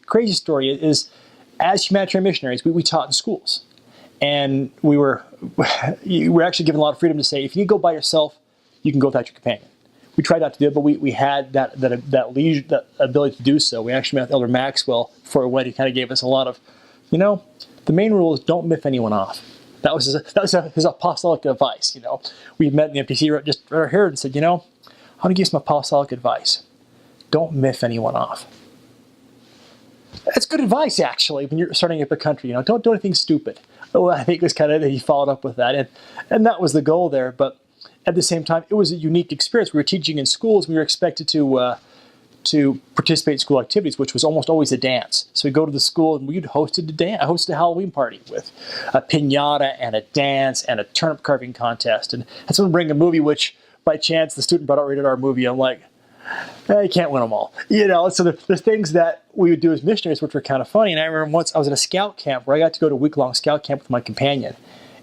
Crazy story is, as humanitarian missionaries, we taught in schools. And we were actually given a lot of freedom to say, if you need to go by yourself, you can go without your companion. We tried not to do it, but we had that ability to do so. We actually met with Elder Maxwell before we went. He kind of gave us a lot of, the main rule is don't miff anyone off. That was his apostolic advice. We met in the MTC just right here and said, I want to give you some apostolic advice. Don't miff anyone off. That's good advice, actually, when you're starting up a country. Don't do anything stupid. Well, I think it was kind of, he followed up with that, and that was the goal there. But at the same time, it was a unique experience. We were teaching in schools. We were expected to participate in school activities, which was almost always a dance. So we'd go to the school and we'd host a Halloween party with a piñata and a dance and a turnip carving contest. And someone bring a movie, which by chance the student brought out a rated R movie. I'm like, you can't win them all. So there's things that we would do as missionaries, which were kind of funny. And I remember once I was at a scout camp where I got to go to a week-long scout camp with my companion.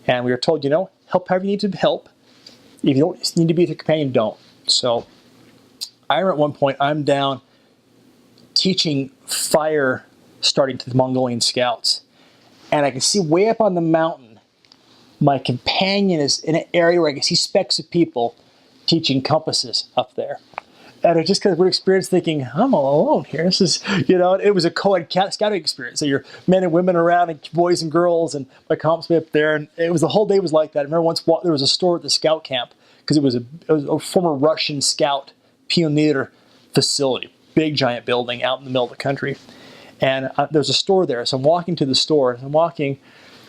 And we were told, help however you need to help. If you don't need to be with your companion, don't. So I remember at one point, I'm down teaching fire starting to the Mongolian scouts. And I can see way up on the mountain, my companion is in an area where I can see specks of people teaching compasses up there. And it's just because we're experienced thinking, I'm all alone here. This is, it was a co-ed scouting experience. So you're men and women around and boys and girls, and my comps be up there. And the whole day was like that. I remember once there was a store at the scout camp because it was a former Russian scout pioneer facility, big giant building out in the middle of the country. And there was a store there. So I'm walking to the store, and I'm walking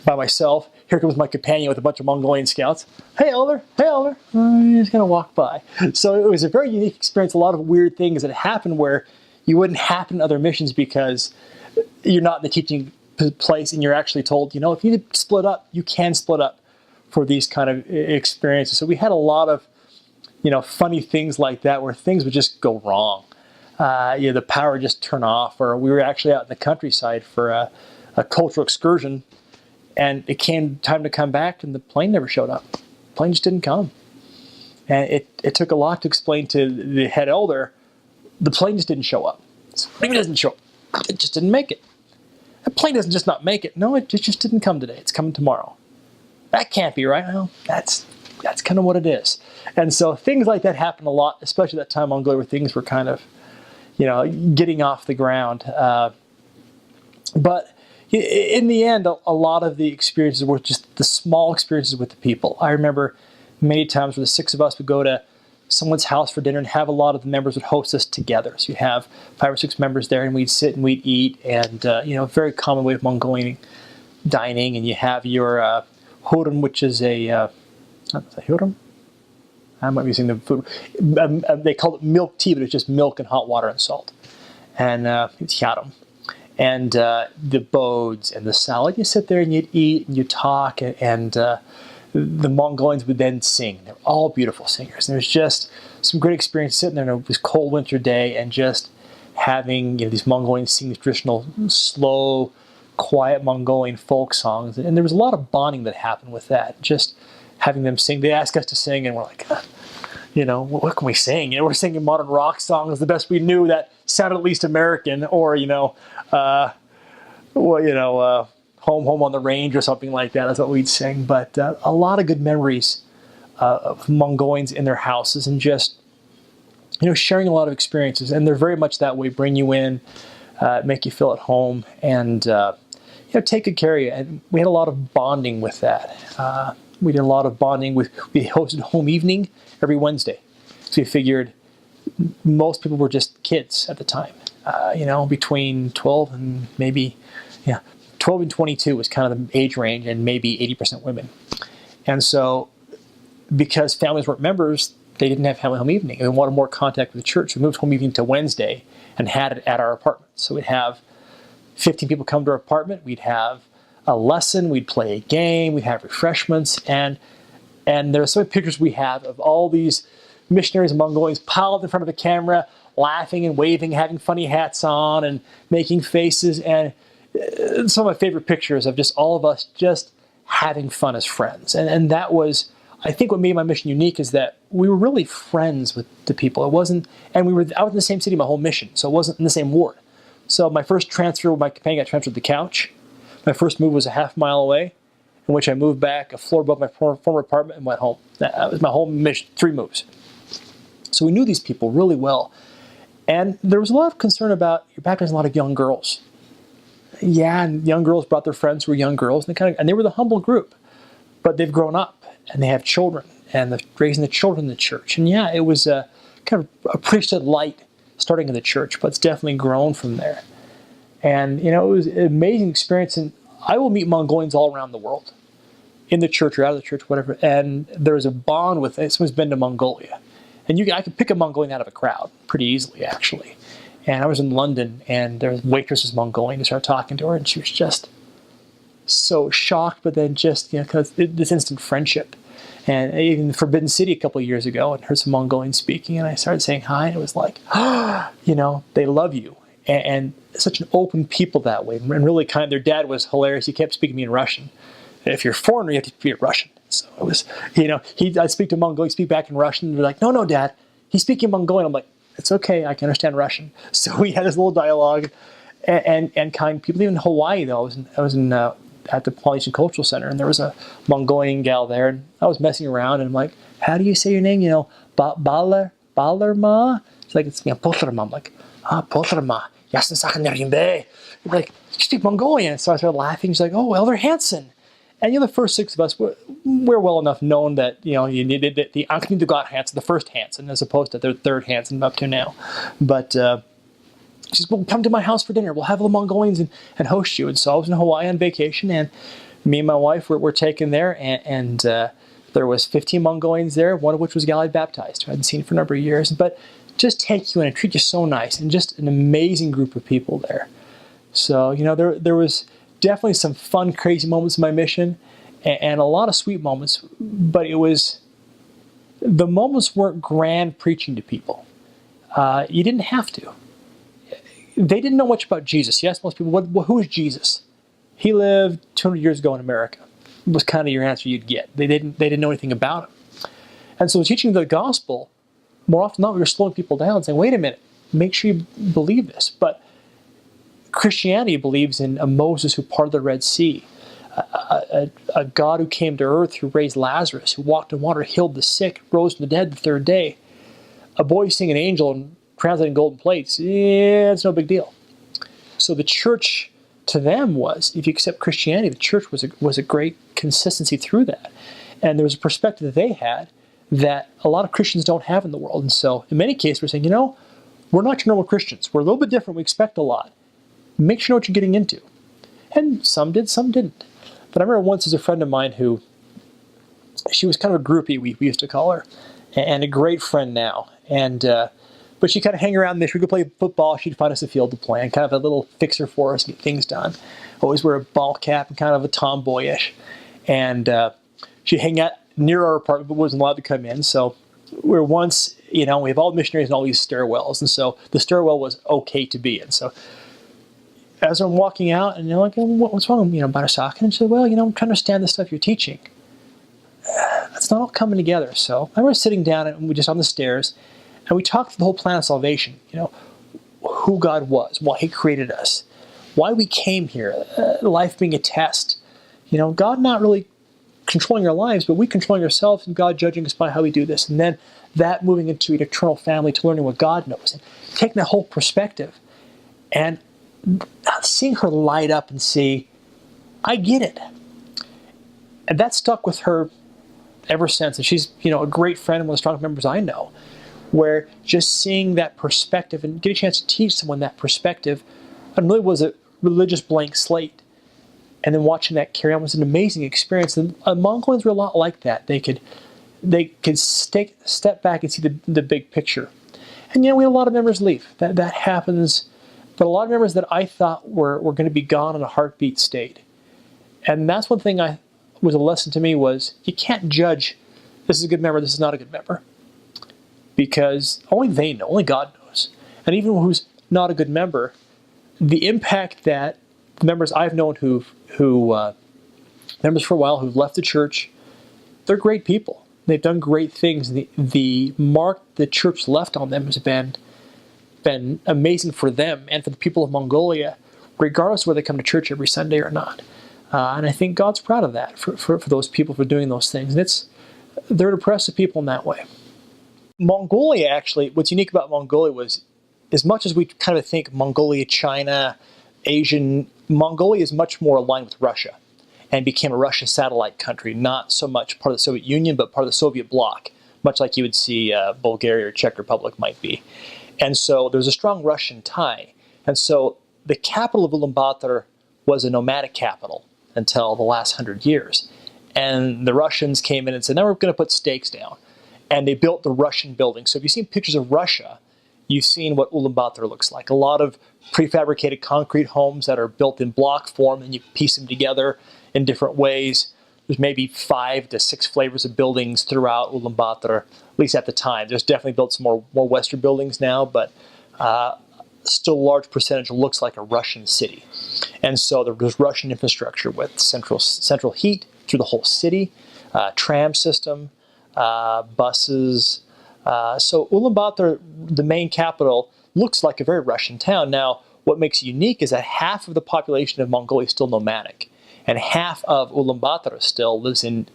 by myself. Here comes my companion with a bunch of Mongolian scouts. Hey, Elder. Hey, Elder. He's just going to walk by. So it was a very unique experience. A lot of weird things that happened where you wouldn't happen in other missions because you're not in the teaching place and you're actually told, if you need to split up, you can split up for these kind of experiences. So we had a lot of, funny things like that where things would just go wrong. The power would just turn off, or we were actually out in the countryside for a cultural excursion. And it came time to come back, and the plane never showed up. The plane just didn't come. And it took a lot to explain to the head elder, the plane just didn't show up. So maybe it doesn't show up. It just didn't make it. The plane doesn't just not make it. No, it just didn't come today. It's coming tomorrow. That can't be right. Well, that's kind of what it is. And so things like that happen a lot, especially that time in Mongolia where things were kind of, getting off the ground. But in the end, a lot of the experiences were just the small experiences with the people. I remember many times where the six of us would go to someone's house for dinner and have a lot of the members would host us together. So you'd have 5 or 6 members there and we'd sit and we'd eat, and a very common way of Mongolian dining. And you have your hurum, which is a hurum? I might be using the food. They call it milk tea, but it's just milk and hot water and salt. And it's yarum. And the bodes and the salad. You sit there and you'd eat and you talk, and the Mongolians would then sing. They're all beautiful singers. And there's just some great experience sitting there on this cold winter day and just having these Mongolians sing these traditional, slow, quiet Mongolian folk songs. And there was a lot of bonding that happened with that. Just having them sing. They asked us to sing, and we're like, what can we sing? We're singing modern rock songs, the best we knew that sounded at least American, or Home on the Range or something like that is what we'd sing. But a lot of good memories of Mongolians in their houses, and just sharing a lot of experiences. And they're very much that way. Bring you in, make you feel at home, and take good care of you. And we had a lot of bonding with that. We did a lot of bonding we hosted home evening every Wednesday. So we figured most people were just kids at the time. Between 12 and 22 was kind of the age range, and maybe 80% women. And so because families weren't members, they didn't have family home evening and wanted more contact with the church. We moved home evening to Wednesday and had it at our apartment. So we'd have 15 people come to our apartment. We'd have a lesson, we'd play a game, we'd have refreshments, and there are so many pictures we have of all these missionaries and Mongolians piled in front of the camera, laughing and waving, having funny hats on and making faces. And some of my favorite pictures of just all of us just having fun as friends. And that was, I think, what made my mission unique, is that we were really friends with the people. It wasn't, and we were out in the same city my whole mission, so it wasn't in the same ward. So my first transfer, my companion got transferred to the couch. My first move was a half mile away, in which I moved back a floor above my former apartment and went home. That was my whole mission, 3 moves. So we knew these people really well. And there was a lot of concern about, you're baptizing a lot of young girls. Yeah, and young girls brought their friends who were young girls, and they were the humble group. But they've grown up, and they have children, and they're raising the children in the church. And yeah, it was a kind of a priesthood light starting in the church, but it's definitely grown from there. And, it was an amazing experience. And I will meet Mongolians all around the world, in the church or out of the church, whatever. And there's a bond with it. Someone's been to Mongolia. And I could pick a Mongolian out of a crowd pretty easily, actually. And I was in London, and there was a waitress was Mongolian. I started talking to her, and she was just so shocked, but then just, because this instant friendship. And even Forbidden City a couple of years ago, and heard some Mongolian speaking, and I started saying hi, and it was like, they love you. And such an open people that way, and really kind. Their dad was hilarious. He kept speaking to me in Russian. If you're a foreigner, you have to speak Russian. So it was, I'd speak to Mongolian, speak back in Russian, and they're like, no, Dad, he's speaking Mongolian. I'm like, it's okay, I can understand Russian. So we had this little dialogue, and kind people. Even in Hawaii, though, I was in at the Polynesian Cultural Center, and there was a Mongolian gal there, and I was messing around, and I'm like, how do you say your name? Balarma? It's like, it's Potrama. I'm like, Potrama. Yasin Sakanarimbe. Like, you speak Mongolian. So I started laughing. She's like, oh, Elder Hansen. And the first 6 of us, we're well enough known that, you needed the Ankh got Hansen, the first Hansen, as opposed to their third Hansen up to now. But she said, well, come to my house for dinner. We'll have the Mongolians and host you. And so I was in Hawaii on vacation, and me and my wife were taken there, and there was 15 Mongolians there, one of which was a gal I'd baptized, who I hadn't seen for a number of years. But just take you in and treat you so nice, and just an amazing group of people there. So, there was definitely some fun, crazy moments in my mission, and a lot of sweet moments, but the moments weren't grand preaching to people. You didn't have to. They didn't know much about Jesus. You ask most people, who is Jesus? He lived 200 years ago in America. Was kind of your answer you'd get. They didn't know anything about him. And so teaching the gospel, more often than not, we were slowing people down and saying, wait a minute, make sure you believe this. But Christianity believes in a Moses who parted the Red Sea, a God who came to earth, who raised Lazarus, who walked on water, healed the sick, rose from the dead the 3rd day. A boy seeing an angel and translating golden plates, it's no big deal. So the church to them was, if you accept Christianity, the church was a great consistency through that. And there was a perspective that they had that a lot of Christians don't have in the world. And so in many cases we're saying, we're not your normal Christians. We're a little bit different. We expect a lot. Make sure you know what you're getting into. And some did, some didn't. But I remember once there's a friend of mine who, she was kind of a groupie, we used to call her, and a great friend now. And but she'd kind of hang around this. We could play football. She'd find us a field to play, and kind of a little fixer for us, get things done. Always wear a ball cap and kind of a tomboyish. And she'd hang out near our apartment, but wasn't allowed to come in. So we were once, we have all the missionaries and all these stairwells. And so the stairwell was okay to be in. So as I'm walking out, and they're like, what's wrong, Barasaka? And she said, well, I'm trying to understand the stuff you're teaching. It's not all coming together. So I was sitting down, and we just on the stairs, and we talked through the whole plan of salvation, who God was, why he created us, why we came here, life being a test. God not really controlling our lives, but we controlling ourselves, and God judging us by how we do this. And then that moving into an eternal family to learning what God knows, and taking that whole perspective. And seeing her light up and see, I get it. And that stuck with her ever since. And she's, a great friend and one of the strongest members I know, where just seeing that perspective and getting a chance to teach someone that perspective, and really was a religious blank slate. And then watching that carry on was an amazing experience. And Mongolians were a lot like that. They could step back and see the big picture. And we had a lot of members leave. That happens. But a lot of members that I thought were going to be gone in a heartbeat stayed. And that's one thing was a lesson to me was, you can't judge, this is a good member, this is not a good member. Because only they know, only God knows. And even who's not a good member, the impact that the members I've known who members for a while who've left the church, they're great people. They've done great things. The mark the church left on them has been been amazing for them and for the people of Mongolia, regardless of whether they come to church every Sunday or not. And I think God's proud of that for those people for doing those things. And they're oppressive people in that way. Mongolia, actually, what's unique about Mongolia was, as much as we kind of think Mongolia, China, Asian, Mongolia is much more aligned with Russia and became a Russian satellite country, not so much part of the Soviet Union, but part of the Soviet bloc, much like you would see Bulgaria or Czech Republic might be. And so there's a strong Russian tie. And so the capital of Ulaanbaatar was a nomadic capital until the last 100 years. And the Russians came in and said, now we're going to put stakes down. And they built the Russian building. So if you've seen pictures of Russia, you've seen what Ulaanbaatar looks like. A lot of prefabricated concrete homes that are built in block form, and you piece them together in different ways. There's maybe 5 to 6 flavors of buildings throughout Ulaanbaatar, at least at the time. There's definitely built some more Western buildings now, but still a large percentage looks like a Russian city. And so there's Russian infrastructure with central heat through the whole city, tram system, buses. So Ulaanbaatar, the main capital, looks like a very Russian town. Now, what makes it unique is that half of the population of Mongolia is still nomadic, and half of Ulaanbaatar still lives in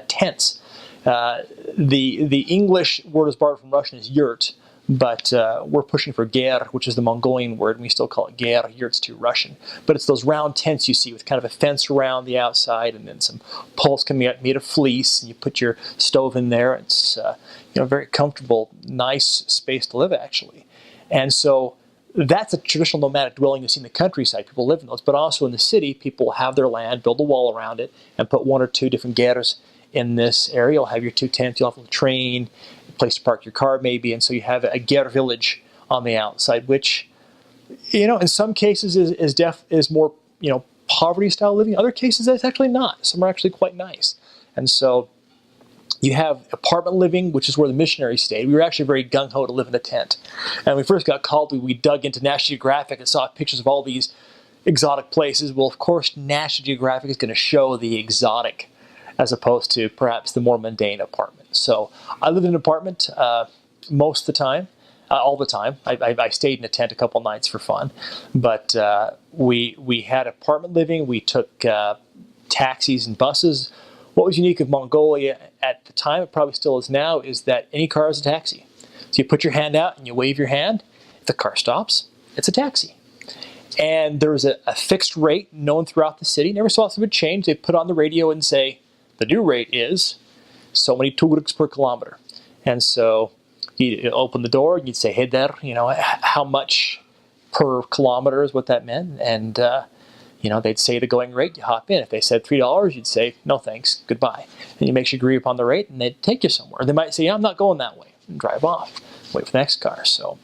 tents. The English word is borrowed from Russian is yurt, but we're pushing for ger, which is the Mongolian word, and we still call it ger. Yurt's too Russian. But it's those round tents you see with kind of a fence around the outside and then some poles coming out made of fleece, and you put your stove in there. It's very comfortable, nice space to live, actually. And so that's a traditional nomadic dwelling you see in the countryside. People live in those. But also in the city, people have their land, build a wall around it, and put 1 or 2 different gers in this area. You'll have your 2 tents, you'll have a train, a place to park your car maybe, and so you have a ger village on the outside, which, in some cases is more, poverty-style living. In other cases, that's actually not. Some are actually quite nice. And so you have apartment living, which is where the missionaries stayed. We were actually very gung-ho to live in a tent. And when we first got called, we dug into National Geographic and saw pictures of all these exotic places. Well, of course, National Geographic is going to show the exotic as opposed to perhaps the more mundane apartment. So I lived in an apartment most of the time, all the time. I stayed in a tent a couple nights for fun. But we had apartment living. We took taxis and buses. What was unique of Mongolia at the time, it probably still is now, is that any car is a taxi. So you put your hand out and you wave your hand. If the car stops, it's a taxi. And there was a fixed rate known throughout the city. Never saw some change. They put on the radio and say, the new rate is so many tugrks per kilometer. And so you open the door and you'd say, hey there, how much per kilometer is what that meant. And they'd say the going rate, you hop in. If they said $3, you'd say, no thanks, goodbye. And you make sure you agree upon the rate, and they'd take you somewhere. They might say, I'm not going that way, and drive off, wait for the next car. So,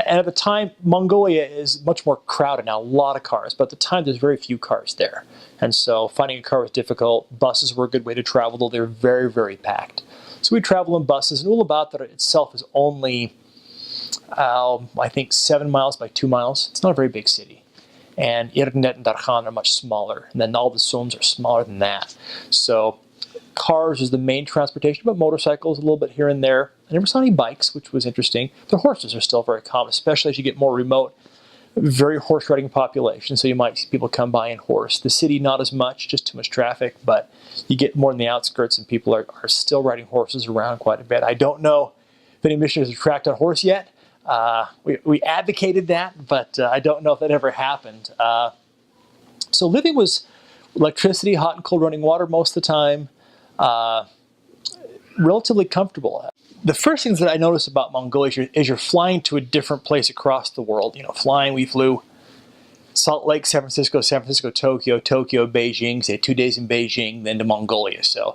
and at the time, Mongolia is much more crowded now, a lot of cars, but at the time there's very few cars there. And so finding a car was difficult. Buses were a good way to travel, though they were very, very packed. So we travel in buses, and Ulaanbaatar itself is only, I think, 7 miles by 2 miles. It's not a very big city. And Irnet and Darkhan are much smaller, and then all the Sums are smaller than that. So cars is the main transportation, but motorcycles a little bit here and there. I never saw any bikes, which was interesting. The horses are still very common, especially as you get more remote. Very horse riding population, so you might see people come by in horse. The city, not as much, just too much traffic, but you get more in the outskirts, and people are still riding horses around quite a bit. I don't know if any missionaries have tracked on a horse yet. We advocated that, but I don't know if that ever happened. So living was electricity, hot and cold running water most of the time, relatively comfortable. The first things that I noticed about Mongolia is you're flying to a different place across the world. We flew Salt Lake, San Francisco, Tokyo, Beijing, say 2 days in Beijing, then to Mongolia. So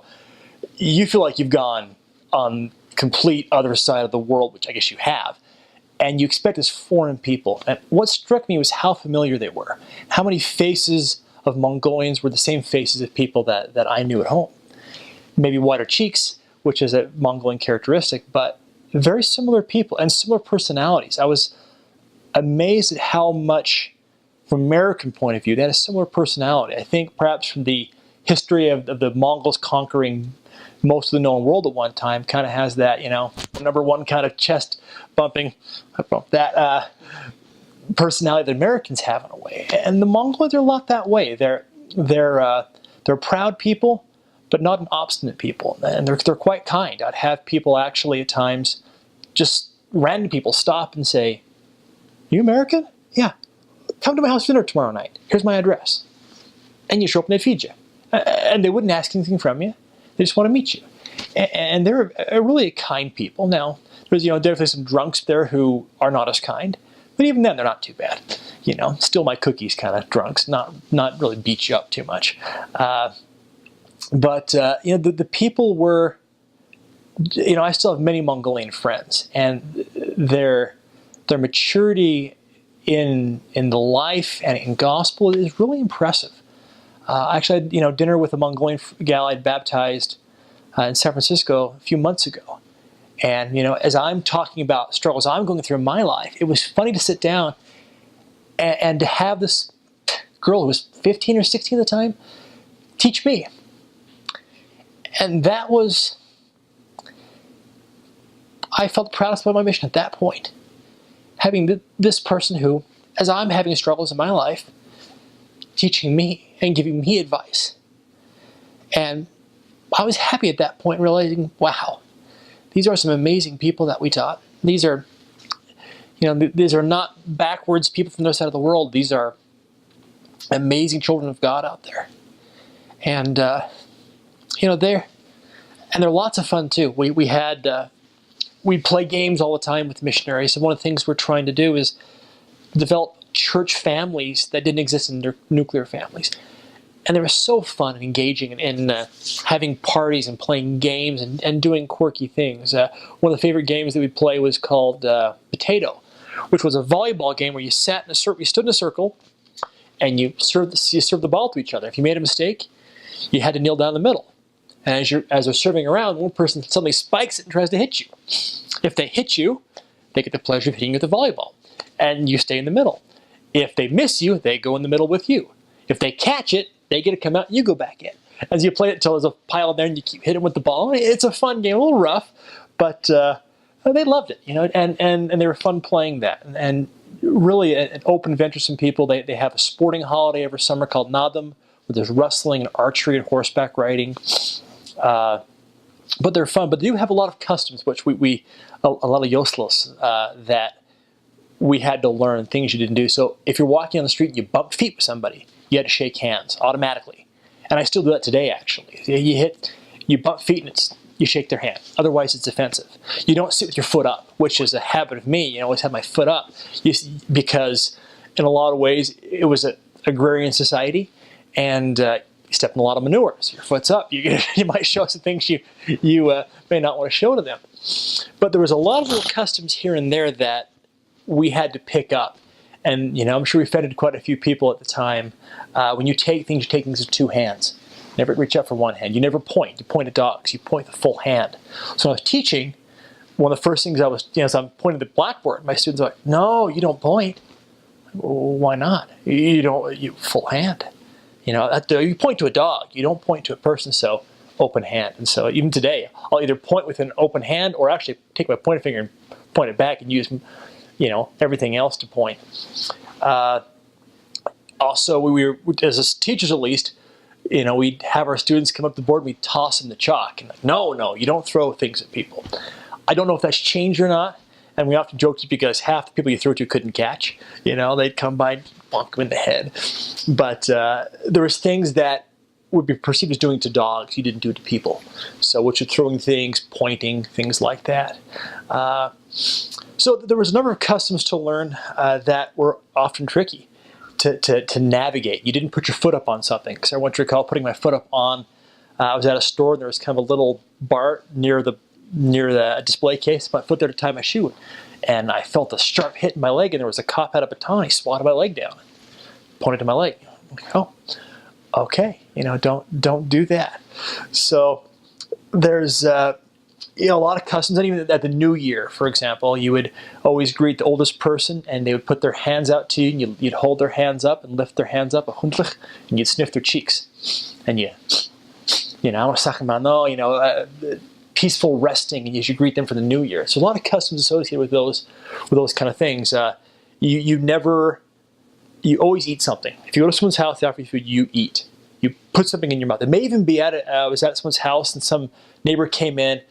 you feel like you've gone on complete other side of the world, which I guess you have. And you expect as foreign people. And what struck me was how familiar they were. How many faces of Mongolians were the same faces of people that I knew at home. Maybe whiter cheeks, which is a Mongolian characteristic, but very similar people and similar personalities. I was amazed at how much, from an American point of view, they had a similar personality. I think perhaps from the history of the Mongols conquering most of the known world at one time kind of has that, number one kind of chest bumping, that personality that Americans have in a way. And the Mongols are a lot that way. They're proud people, but not an obstinate people. And they're quite kind. I'd have people actually at times, just random people, stop and say, "You American? Yeah. Come to my house for dinner tomorrow night. Here's my address." And you show up and they feed you. And they wouldn't ask anything from you. They just want to meet you. And they're really kind people. Now, there's definitely some drunks there who are not as kind. But even then, they're not too bad. Still my cookies kind of drunks, not really beat you up too much. But the people were, I still have many Mongolian friends, and their maturity in the life and in gospel is really impressive. Actually, I had dinner with a Mongolian gal I'd baptized in San Francisco a few months ago. And, as I'm talking about struggles I'm going through in my life, it was funny to sit down and to have this girl who was 15 or 16 at the time teach me. And that was, I felt the proudest about my mission at that point. Having this person who, as I'm having struggles in my life, teaching me and giving me advice. And I was happy at that point, realizing, wow, these are some amazing people that we taught. These are, these are not backwards people from the other side of the world. These are amazing children of God out there. And, they're lots of fun too. We play games all the time with missionaries. And one of the things we're trying to do is develop church families that didn't exist in their nuclear families. And they were so fun and engaging in having parties and playing games and doing quirky things. One of the favorite games that we play was called Potato, which was a volleyball game where you sat in a circle, you stood in a circle, and you served the ball to each other. If you made a mistake, you had to kneel down in the middle. And as they're serving around, one person suddenly spikes it and tries to hit you. If they hit you, they get the pleasure of hitting you with the volleyball, and you stay in the middle. If they miss you, they go in the middle with you. If they catch it, they get to come out and you go back in. As you play it until there's a pile there and you keep hitting with the ball. It's a fun game, a little rough, but they loved it, and they were fun playing that. And really an open, venturesome people. They have a sporting holiday every summer called Nadam, where there's wrestling and archery and horseback riding. But they're fun. But they do have a lot of customs, which we a lot of yoslos that we had to learn, things you didn't do. So if you're walking on the street and you bump feet with somebody, you had to shake hands automatically. And I still do that today, actually. You bump feet and you shake their hand. Otherwise, it's offensive. You don't sit with your foot up, which is a habit of me. I always have my foot up because in a lot of ways, it was an agrarian society, and you step in a lot of manure. So your foot's up. You might show some things you may not want to show to them. But there was a lot of little customs here and there that we had to pick up. And, I'm sure we offended quite a few people at the time. When you take things with two hands. Never reach out for one hand. You never point. You point at dogs. You point the full hand. So when I was teaching, one of the first things I was, as I'm pointing at the blackboard, my students are like, "No, you don't point." Well, why not? You full hand. You point to a dog. You don't point to a person, so open hand. And so even today, I'll either point with an open hand or actually take my pointer finger and point it back and use everything else to point. Also, we were, as teachers at least, we'd have our students come up to the board and we'd toss them the chalk. And no, you don't throw things at people. I don't know if that's changed or not. And we often joked because half the people you threw to couldn't catch. They'd come by and bonk them in the head. But there was things that would be perceived as doing to dogs you didn't do to people. So which are throwing things, pointing, things like that. So there was a number of customs to learn that were often tricky to navigate. You didn't put your foot up on something. Because I want to recall putting my foot up on, I was at a store and there was kind of a little bar near the display case. My foot there to tie my shoe. And I felt a sharp hit in my leg and there was a cop had a baton. He swatted my leg down. Pointed to my leg. I'm like, oh, okay. Don't do that. So there's a lot of customs, and even at the New Year, for example, you would always greet the oldest person, and they would put their hands out to you, and you'd hold their hands up and lift their hands up, and you'd sniff their cheeks, and peaceful resting, and you should greet them for the New Year. So a lot of customs associated with those kind of things. You always eat something. If you go to someone's house, they offer you food, you eat. You put something in your mouth. It may even be I was at someone's house, and some neighbor came in,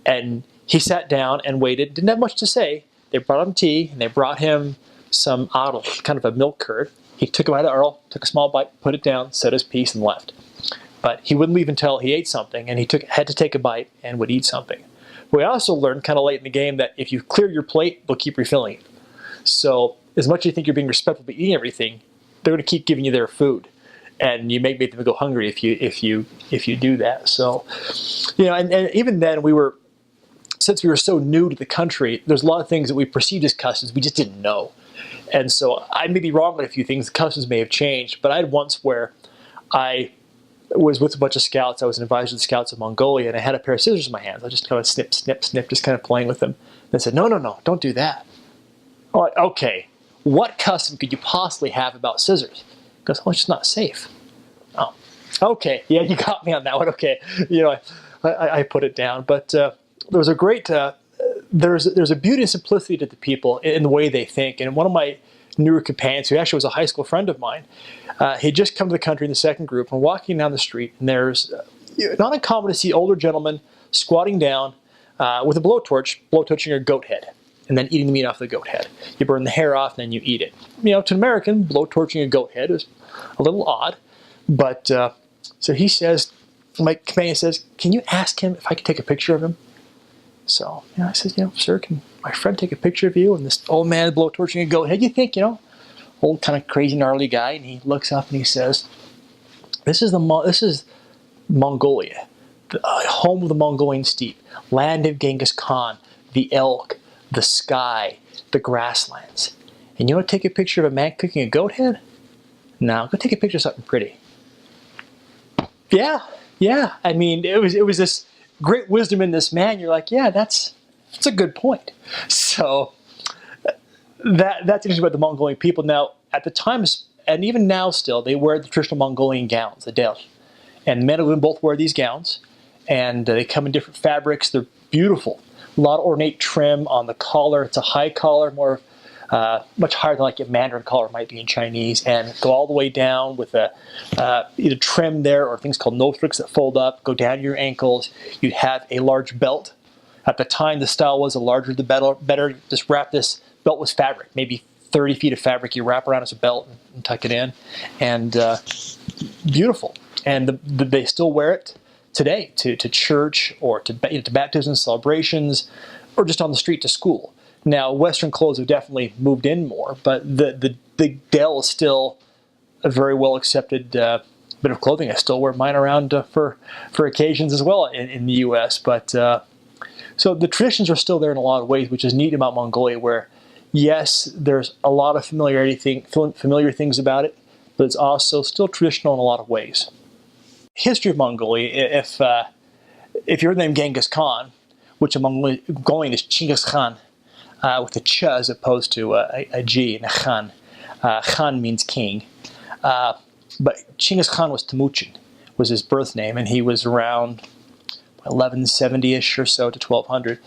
and he sat down and waited. Didn't have much to say. They brought him tea, and they brought him some arl, kind of a milk curd. He took a bite of arl, took a small bite, put it down, said his piece, and left. But he wouldn't leave until he ate something, and he had to take a bite and would eat something. We also learned kind of late in the game that if you clear your plate, they'll keep refilling it. So as much as you think you're being respectful by eating everything, they're going to keep giving you their food, and you may make them go hungry if you do that. So, and even then since we were so new to the country, there's a lot of things that we perceived as customs we just didn't know. And so I may be wrong on a few things. The customs may have changed, but I had once where I was with a bunch of scouts. I was an advisor to the scouts of Mongolia, and I had a pair of scissors in my hands. I just kind of snip, snip, snip, just kind of playing with them. And I said, no, don't do that. I'm like, okay, what custom could you possibly have about scissors? He goes, it's just not safe. Oh, okay, yeah, you got me on that one. Okay, I put it down. But there was a great, there's a beauty and simplicity to the people in the way they think. And one of my newer companions, who actually was a high school friend of mine, he'd just come to the country in the second group, and walking down the street, and there's not uncommon to see older gentlemen squatting down with a blowtorching a goat head, and then eating the meat off the goat head. You burn the hair off, and then you eat it. To an American, blowtorching a goat head is a little odd, but so he says, my companion says, can you ask him if I could take a picture of him? So I said, sir, can my friend take a picture of you? And this old man blowtorching a goat head, you think, old kind of crazy gnarly guy, and he looks up and he says, this is Mongolia, the home of the Mongolian steppe, land of Genghis Khan, the elk, the sky, the grasslands. And you want to take a picture of a man cooking a goat head? No, go take a picture of something pretty. Yeah. I mean, it was this great wisdom in this man. You're like, yeah, that's a good point. So that's interesting about the Mongolian people. Now, at the time, and even now still, they wear the traditional Mongolian gowns, the del. And men and women both wear these gowns, and they come in different fabrics. They're beautiful. A lot of ornate trim on the collar. It's a high collar, much higher than like a mandarin collar might be in Chinese, and go all the way down with either trim there or things called nostriks that fold up, go down your ankles. You'd have a large belt. At the time, the style was the larger the better. Just wrap this belt with fabric, maybe 30 feet of fabric you wrap around as a belt and tuck it in, and beautiful. And they still wear it today to church or to baptisms, celebrations, or just on the street to school. Now, Western clothes have definitely moved in more, but the del is still a very well accepted bit of clothing. I still wear mine around for occasions as well in the U.S. But so the traditions are still there in a lot of ways, which is neat about Mongolia, where yes, there's a lot of familiar things about it, but it's also still traditional in a lot of ways. History of Mongolia, if you're named Genghis Khan, which in Mongolian is Chinggis Khan, with a ch as opposed to a g and a khan. Khan means king. But Chinggis Khan was Temujin, was his birth name, and he was around 1170-ish or so to 1200.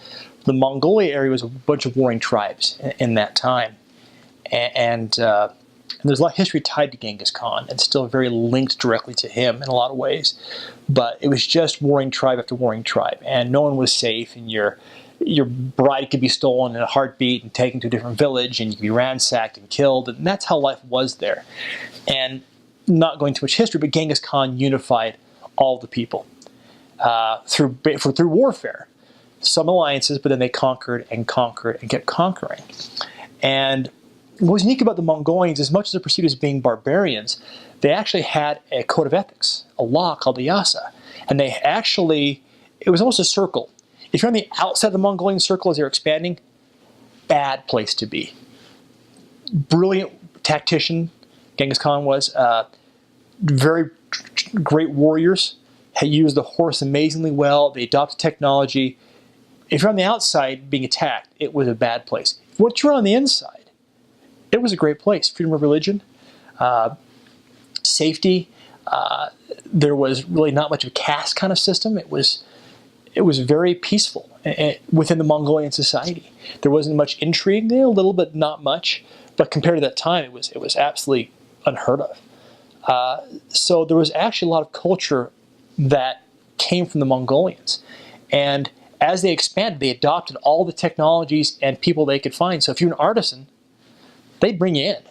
The Mongolia area was a bunch of warring tribes in that time. And there's a lot of history tied to Genghis Khan, and still very linked directly to him in a lot of ways. But it was just warring tribe after warring tribe, and no one was safe, and your bride could be stolen in a heartbeat and taken to a different village, and you could be ransacked and killed, and that's how life was there. And not going too much history, but Genghis Khan unified all the people through warfare. Some alliances, but then they conquered and kept conquering. And what was unique about the Mongolians, as much as they're perceived as being barbarians, they actually had a code of ethics, a law called the Yasa. And it was almost a circle. If you're on the outside of the Mongolian circle as they're expanding, bad place to be. Brilliant tactician, Genghis Khan was. Very great warriors. He used the horse amazingly well. They adopted technology. If you're on the outside being attacked, it was a bad place. Once you're on the inside, it was a great place. Freedom of religion, safety. There was really not much of a caste kind of system. It was very peaceful within the Mongolian society. There wasn't much intrigue, a little bit, not much, but compared to that time, it was absolutely unheard of. So there was actually a lot of culture that came from the Mongolians, and as they expanded, they adopted all the technologies and people they could find. So if you're an artisan, they'd bring you in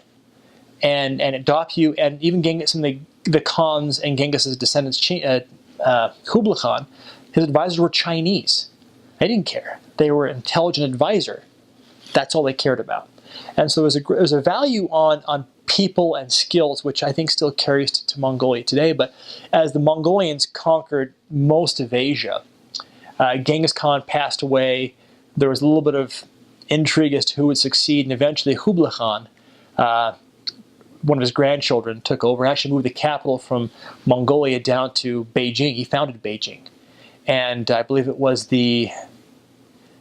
and adopt you, and even Genghis and the Khans and Genghis's descendants, Kublai Khan, his advisors were Chinese. They didn't care. They were an intelligent advisor. That's all they cared about. And so there was a value on people and skills, which I think still carries to Mongolia today. But as the Mongolians conquered most of Asia, Genghis Khan passed away. There was a little bit of intrigue as to who would succeed, and eventually Kublai Khan, one of his grandchildren, took over, actually moved the capital from Mongolia down to Beijing. He founded Beijing. And I believe it was the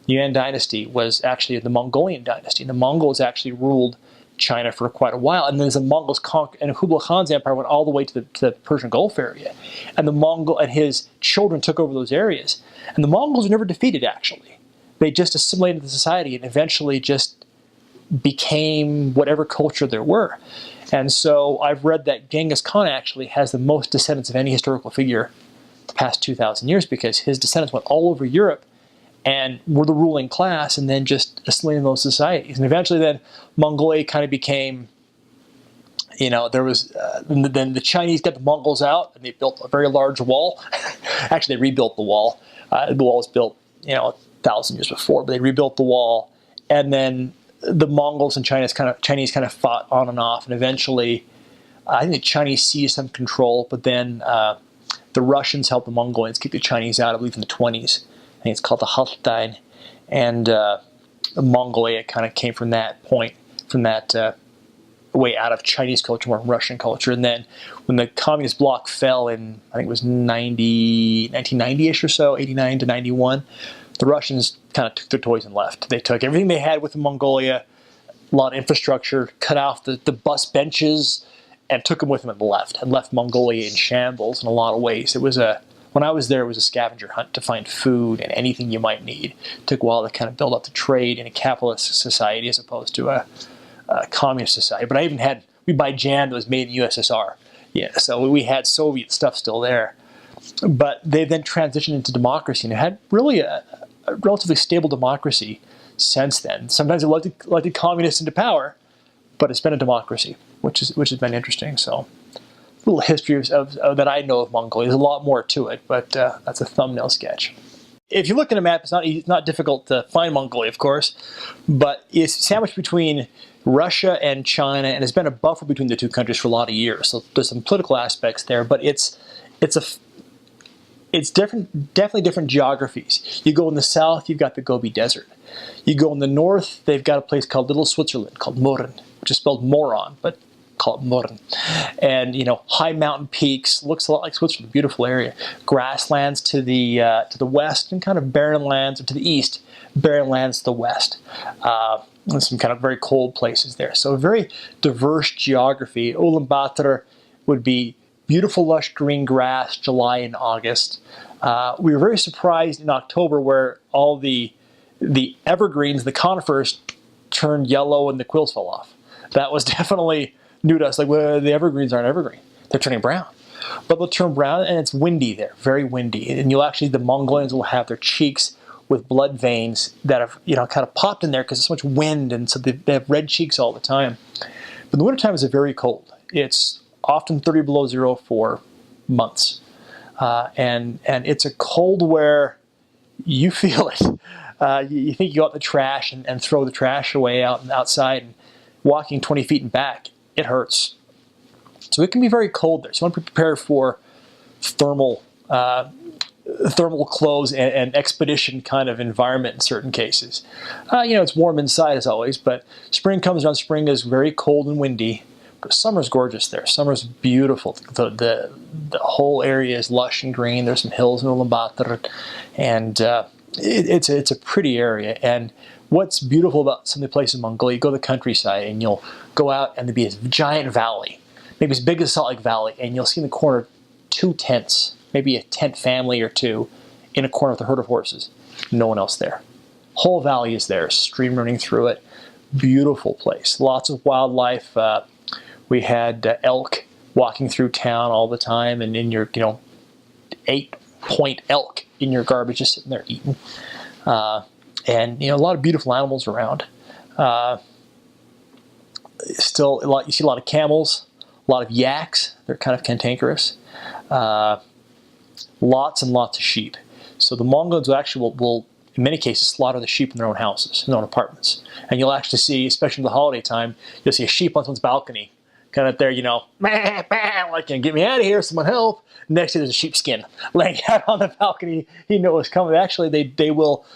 Yuan dynasty was actually the Mongolian dynasty. And the Mongols actually ruled China for quite a while. And then as the Mongols conquered, and Kublai Khan's empire went all the way to the Persian Gulf area. And the Mongol and his children took over those areas. And the Mongols were never defeated, actually. They just assimilated the society and eventually just became whatever culture there were. And so I've read that Genghis Khan actually has the most descendants of any historical figure the past 2,000 years, because his descendants went all over Europe and were the ruling class, and then just assimilated those societies. And eventually then Mongolia kind of became, there was, then the Chinese got the Mongols out, and they built a very large wall. Actually, they rebuilt the wall. The wall was built, 1,000 years before, but they rebuilt the wall. And then the Mongols and Chinese kind of fought on and off, and eventually I think the Chinese seized some control, but then the Russians helped the Mongolians keep the Chinese out, I believe, in the 20s. I think it's called the Holstein. And Mongolia kind of came from that point, from that way out of Chinese culture, more Russian culture. And then when the communist bloc fell in, I think it was 1990-ish or so, 89 to 91, the Russians kind of took their toys and left. They took everything they had with Mongolia, a lot of infrastructure, cut off the bus benches, and took them with them and left Mongolia in shambles in a lot of ways. When I was there, it was a scavenger hunt to find food and anything you might need. It took a while to kind of build up the trade in a capitalist society as opposed to a communist society. But we buy jam that was made in the USSR. Yeah, so we had Soviet stuff still there. But they then transitioned into democracy and had really a relatively stable democracy since then. Sometimes they elected communists into power, but it's been a democracy, which has been interesting. So a little history of that I know of Mongolia. There's a lot more to it, but that's a thumbnail sketch. If you look at a map, it's not difficult to find Mongolia, of course, but it's sandwiched between Russia and China, and has been a buffer between the two countries for a lot of years. So there's some political aspects there, but it's definitely different geographies. You go in the south, you've got the Gobi Desert. You go in the north, they've got a place called Little Switzerland, called Murren, which is spelled moron, but call it Murren. And high mountain peaks, looks a lot like Switzerland, beautiful area. Grasslands to the west, and kind of barren lands, and to the east, barren lands to the west. And some kind of very cold places there. So a very diverse geography. Ulaanbaatar would be beautiful lush green grass, July and August. We were very surprised in October where all the evergreens, the conifers, turned yellow and the quills fell off. That was definitely new to us. Like, well, the evergreens aren't evergreen. They're turning brown. But they'll turn brown, and it's windy there, very windy. And the Mongolians will have their cheeks with blood veins that have, kind of popped in there because there's so much wind, and so they have red cheeks all the time. But the wintertime is very cold. It's often 30 below zero for months. And it's a cold where you feel it. You think you go out in the trash and throw the trash away outside, and walking 20 feet and back, it hurts. So it can be very cold there. So you want to be prepared for thermal clothes and expedition kind of environment in certain cases. It's warm inside as always, but spring comes around. Spring is very cold and windy, but summer's gorgeous there. Summer's beautiful. The whole area is lush and green. There's some hills in Ulaanbaatar, and it's a pretty area. And what's beautiful about some of the places in Mongolia, you go to the countryside and you'll go out and there'll be a giant valley, maybe as big as Salt Lake Valley, and you'll see in the corner 2 tents, maybe a tent family or 2 in a corner with a herd of horses. No one else there. Whole valley is there, stream running through it. Beautiful place. Lots of wildlife. We had elk walking through town all the time, and in your 8-point elk in your garbage just sitting there eating. And a lot of beautiful animals around. Still, you see a lot of camels, a lot of yaks. They're kind of cantankerous. Lots and lots of sheep. So the Mongols will in many cases slaughter the sheep in their own houses, in their own apartments. And you'll actually see, especially in the holiday time, you'll see a sheep on someone's balcony, kind of there, like, get me out of here, someone help. Next to there's a sheepskin laying out on the balcony. You know what's coming. Actually, they will,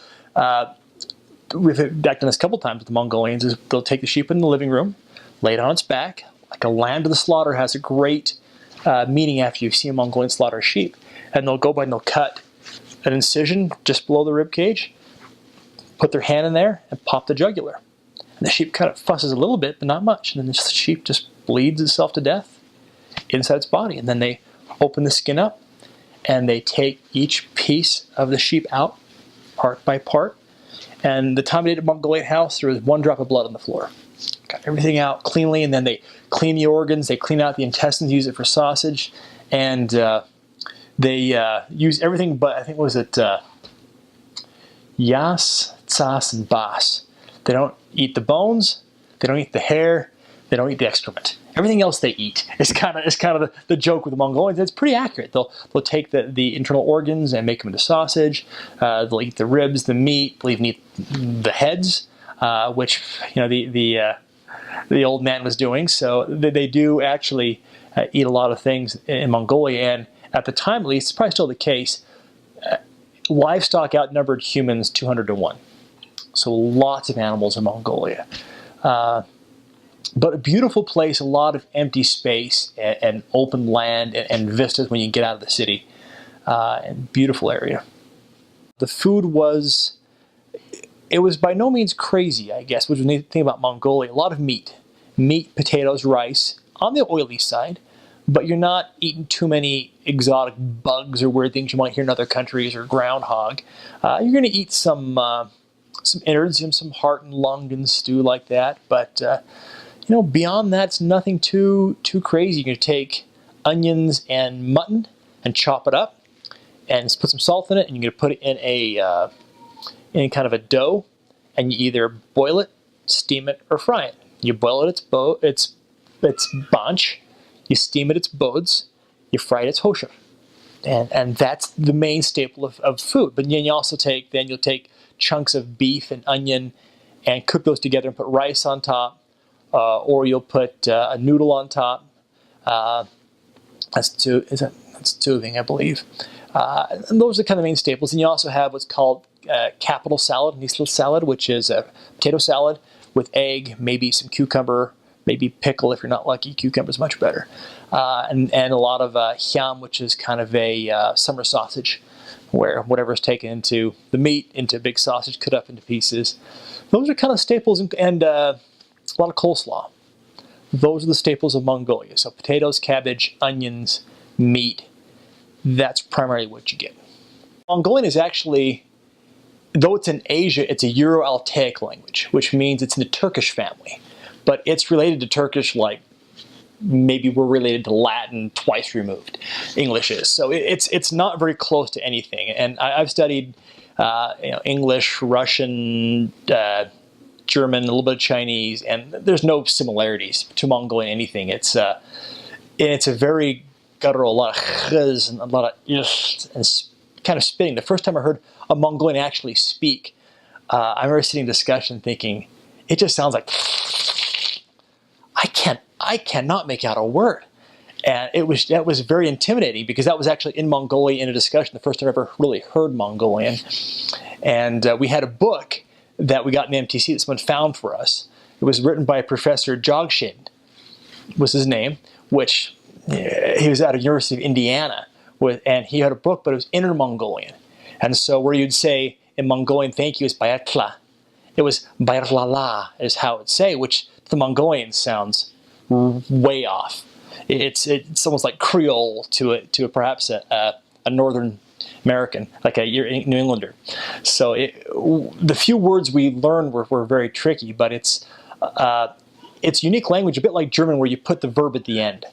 we've done this a couple times with the Mongolians, is they'll take the sheep in the living room, lay it on its back, like a lamb to the slaughter has a great meaning after you see a Mongolian slaughter a sheep. And they'll go by and they'll cut an incision just below the rib cage, put their hand in there, and pop the jugular. And the sheep kind of fusses a little bit, but not much. And then the sheep just bleeds itself to death inside its body. And then they open the skin up, and they take each piece of the sheep out, part by part. And the time they did at Mongolian house, there was 1 drop of blood on the floor. Got everything out cleanly, and then they clean the organs, they clean out the intestines, use it for sausage, and they use everything but, I think, was it Yas, Tsas, and Bas. They don't eat the bones, they don't eat the hair, they don't eat the excrement. Everything else they eat is kind of the joke with the Mongolians. It's pretty accurate. They'll take the internal organs and make them into sausage. They'll eat the ribs, the meat. They'll even eat the heads, which the old man was doing. So they do actually eat a lot of things in Mongolia, and at the time, at least, it's probably still the case, livestock outnumbered humans 200 to 1. So lots of animals in Mongolia. But a beautiful place, a lot of empty space and open land and vistas when you get out of the city. And beautiful area. The food was by no means crazy, I guess, which was the neat thing about Mongolia. A lot of meat. Meat, potatoes, rice, on the oily side. But you're not eating too many exotic bugs or weird things you might hear in other countries, or groundhog. You're going to eat some innards and some heart and lung and stew like that. But beyond that, it's nothing too crazy. You're going to take onions and mutton and chop it up, and put some salt in it, and you're going to put it in kind of a dough, and you either boil it, steam it, or fry it. You boil it, it's banch. You steam it, it's bods. You fry it, it's hosher. And that's the main staple of food. But then you'll take chunks of beef and onion and cook those together and put rice on top. Or you'll put a noodle on top. That's tuving, I believe. And those are kind of the main staples. And you also have what's called capital salad, nisl salad, which is a potato salad with egg, maybe some cucumber, maybe pickle if you're not lucky. Cucumber's much better. And a lot of hyam, which is kind of a summer sausage, where whatever's taken into the meat, into a big sausage, cut up into pieces. Those are kind of staples, and a lot of coleslaw. Those are the staples of Mongolia. So potatoes, cabbage, onions, meat. That's primarily what you get. Mongolian is actually, though it's in Asia, it's a Euro-Altaic language, which means it's in the Turkish family. But it's related to Turkish like maybe we're related to Latin twice removed. English is. So it's not very close to anything. And I've studied English, Russian, German, a little bit of Chinese, and there's no similarities to Mongolian anything. It's a very guttural, a lot of chz and a lot of and kind of spitting. The first time I heard a Mongolian actually speak, I remember sitting in discussion thinking, it just sounds like I cannot make out a word. And that was very intimidating, because that was actually in Mongolia in a discussion, the first time I ever really heard Mongolian. And we had a book that we got in the MTC that someone found for us. It was written by Professor Jogshin, was his name, which he was out of University of Indiana, and he had a book, but it was Inner Mongolian. And so where you'd say in Mongolian thank you is bayatla. It was bayarlala is how it's say, which to the Mongolian sounds way off. It's almost like Creole to perhaps a Northern American, like a New Englander. So the few words we learned were very tricky, but it's unique language, a bit like German, where you put the verb at the end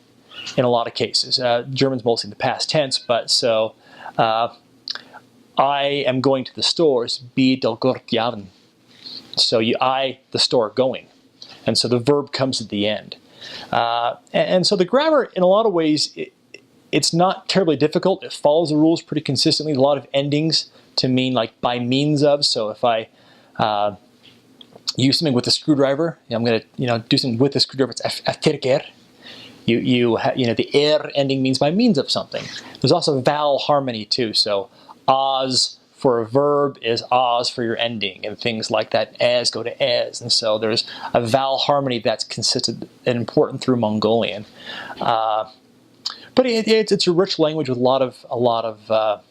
in a lot of cases. German's mostly in the past tense, but so I am going to the stores, be del Gortjaven. So the store, going. And so the verb comes at the end. And so the grammar, in a lot of ways, it's not terribly difficult. It follows the rules pretty consistently. A lot of endings to mean like by means of. So if I use something with a screwdriver, I'm going to do something with a screwdriver. It's aftirker. The er ending means by means of something. There's also vowel harmony too. So as for a verb is as for your ending, and things like that. As go to as, and so there's a vowel harmony that's consistent and important through Mongolian. But it's a rich language with a lot of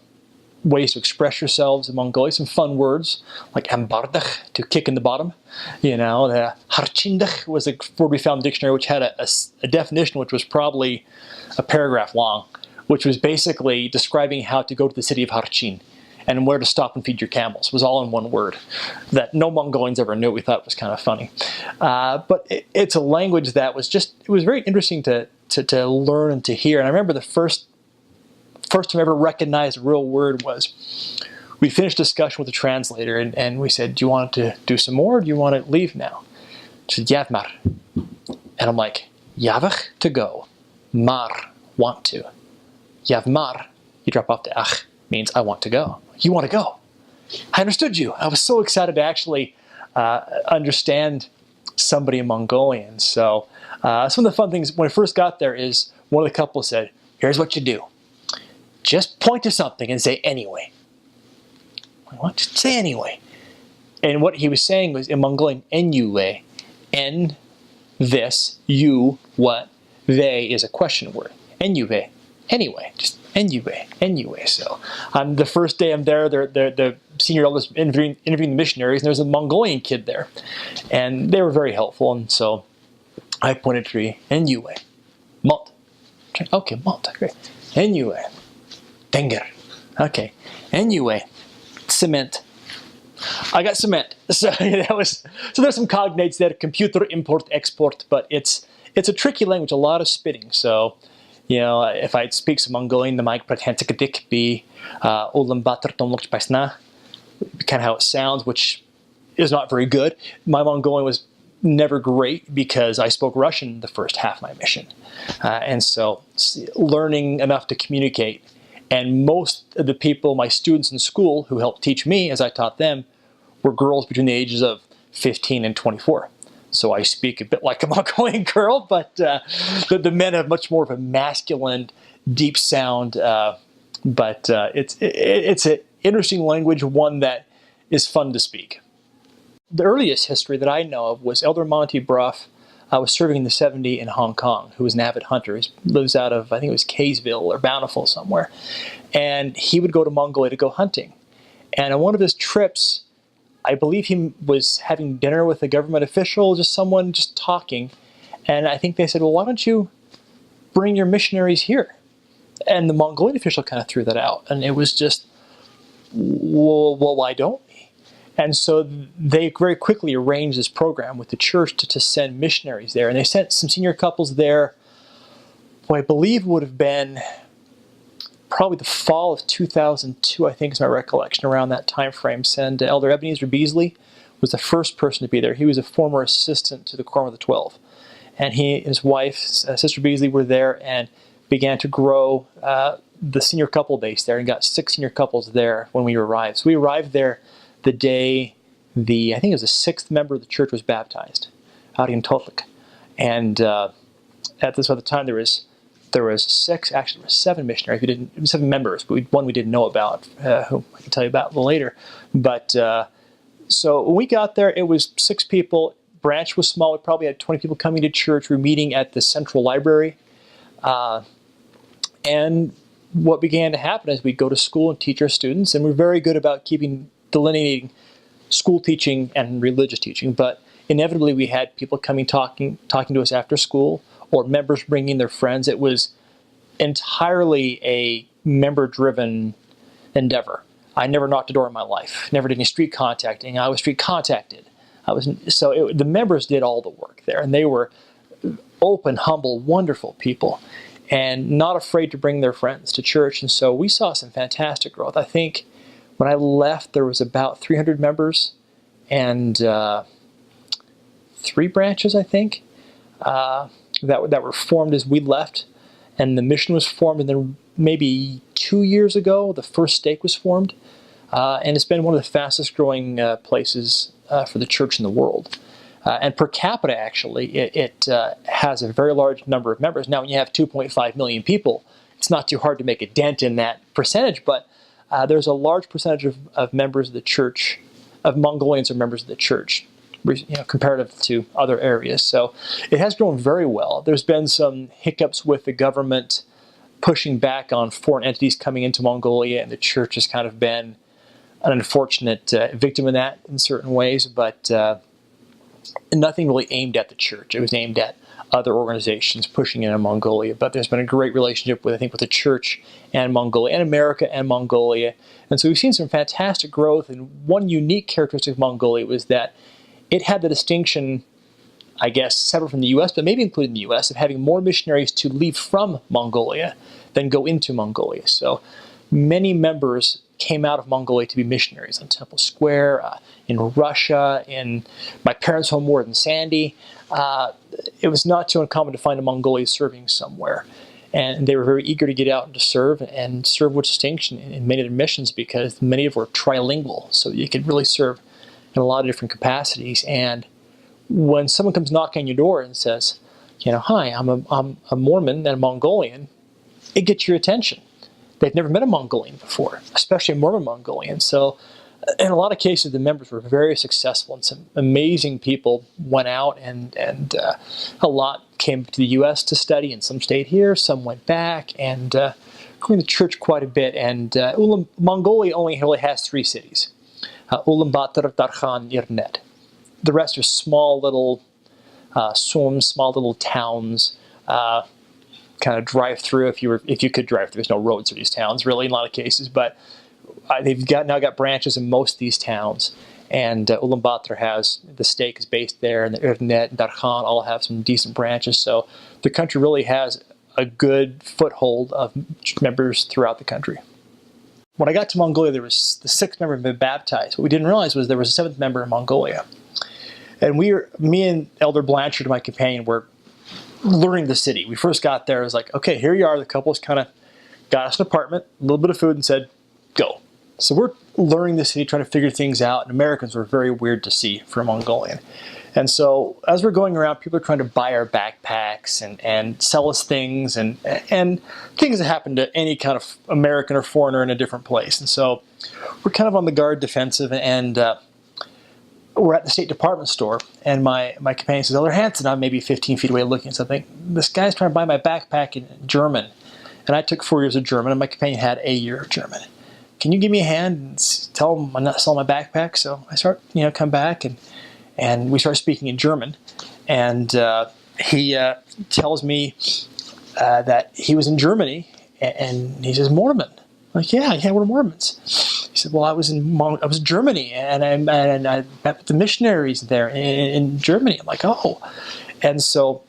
ways to express yourselves in Mongolia. Some fun words like ambardach, to kick in the bottom. The harchindach was a word we found in the dictionary, which had a definition which was probably a paragraph long, which was basically describing how to go to the city of Harchin and where to stop and feed your camels. It was all in one word that no Mongolians ever knew. We thought it was kind of funny. But it's a language that was it was very interesting to learn and to hear. And I remember the first time I ever recognized a real word was we finished discussion with the translator, and we said, do you want to do some more, or do you want to leave now? She said, Yavmar. And I'm like, Yavach, to go. Mar, want to. Yavmar, you drop off the ach, means I want to go. You want to go. I understood you. I was so excited to actually understand somebody in Mongolian. So some of the fun things when I first got there is one of the couple said, here's what you do. Just point to something and say anyway. What? Just say anyway. And what he was saying was in Mongolian, anyway. En, this, you, what, they is a question word. Anyway. Anyway. Just anyway. So the first day I'm there, the senior elders interviewing the missionaries, and there's a Mongolian kid there. And they were very helpful, and so I pointed to anyway. Malt. Okay, malt, great. Anyway. Tenger. Okay. Anyway. Cement. I got cement. So there's some cognates there, computer, import, export, but it's a tricky language, a lot of spitting. So if I speak some Mongolian, the mic pretensikadik be Ulaanbaatar tomlok paisna, kind of how it sounds, which is not very good. My Mongolian was never great because I spoke Russian the first half of my mission. And so learning enough to communicate. And most of the people, my students in school who helped teach me as I taught them, were girls between the ages of 15 and 24. So I speak a bit like a Mongolian girl, but the men have much more of a masculine, deep sound. But it's an interesting language, one that is fun to speak. The earliest history that I know of was Elder Monty Bruff. I was serving in the 70s in Hong Kong, who was an avid hunter. He lives out of, I think it was Kaysville or Bountiful somewhere. And he would go to Mongolia to go hunting. And on one of his trips, I believe he was having dinner with a government official, just someone just talking. And I think they said, well, why don't you bring your missionaries here? And the Mongolian official kind of threw that out. And it was just, well, why don't we? And so they very quickly arranged this program with the church to send missionaries there. And they sent some senior couples there, what I believe would have been probably the fall of 2002, I think is my recollection, around that time frame. Send Elder Ebenezer Beasley was the first person to be there. He was a former assistant to the Quorum of the 12. And he and his wife, Sister Beasley, were there and began to grow the senior couple base there and got 6 senior couples there when we arrived. So we arrived there the day I think it was the 6th member of the church was baptized, out in Totlik. And at this other time there was 6, actually there were 7 missionaries. 7 members, but one we didn't know about, who I can tell you about a little later. But so when we got there, it was 6 people. Branch was small. We probably had 20 people coming to church. We were meeting at the central library. And what began to happen is we'd go to school and teach our students, and we're very good about keeping delineating school teaching and religious teaching, but inevitably we had people coming talking to us after school, or members bringing their friends. It was entirely a member-driven endeavor. I never knocked a door in my life. Never did any street contacting. I was street contacted. The members did all the work there, and they were open, humble, wonderful people, and not afraid to bring their friends to church. And so we saw some fantastic growth. I think when I left, there was about 300 members and 3 branches, I think, that were formed as we left. And the mission was formed, and then maybe 2 years ago, the first stake was formed. And it's been one of the fastest growing places for the church in the world. And per capita, actually, it has a very large number of members. Now, when you have 2.5 million people, it's not too hard to make a dent in that percentage, but there's a large percentage of members of the church, of Mongolians are members of the church, comparative to other areas. So it has grown very well. There's been some hiccups with the government pushing back on foreign entities coming into Mongolia, and the church has kind of been an unfortunate victim of that in certain ways, but nothing really aimed at the church. It was aimed at other organizations pushing in Mongolia. But there's been a great relationship with the church and Mongolia, and America and Mongolia. And so we've seen some fantastic growth. And one unique characteristic of Mongolia was that it had the distinction, I guess, separate from the U.S., but maybe including the U.S., of having more missionaries to leave from Mongolia than go into Mongolia. So many members came out of Mongolia to be missionaries on Temple Square, in Russia, in my parents' home ward in Sandy. It was not too uncommon to find a Mongolia serving somewhere. And they were very eager to get out and to serve with distinction in many of their missions, because many of them were trilingual, so you could really serve in a lot of different capacities. And when someone comes knocking on your door and says, hi, I'm a Mormon and a Mongolian, it gets your attention. They've never met a Mongolian before, especially a Mormon Mongolian. So in a lot of cases, the members were very successful, and some amazing people went out, and a lot came to the U.S. to study, and some stayed here, some went back, and going to church quite a bit. And Mongolia only really has 3 cities: Ulaanbaatar, Darkhan, Irnet. The rest are small little slums, small little towns. Kind of drive through if you could drive through. There's no roads through these towns really in a lot of cases, but they've now got branches in most of these towns. And Ulaanbaatar has, the stake is based there, and the Irnet and Darkhan all have some decent branches. So the country really has a good foothold of members throughout the country. When I got to Mongolia, there was the 6th member had been baptized. What we didn't realize was there was a 7th member in Mongolia. And me and Elder Blanchard, my companion, were learning the city. We first got there, it was like, okay, here you are. The couple's kind of got us an apartment, a little bit of food, and said, go. So we're learning the city, trying to figure things out, and Americans were very weird to see for a Mongolian. And so as we're going around, people are trying to buy our backpacks and sell us things, and things that happen to any kind of American or foreigner in a different place. And so we're kind of on the guard, defensive, and we're at the State Department store, and my companion says, Elder Hansen, I'm maybe 15 feet away looking at something. This guy's trying to buy my backpack in German. And I took 4 years of German, and my companion had a year of German. Can you give me a hand and tell him I'm not selling my backpack? So I start, come back, and we start speaking in German. And he tells me that he was in Germany, and he says, Mormon. I'm like, yeah, we're Mormons. He said, well, I was in Germany, and I met with the missionaries there in Germany. I'm like, oh. And so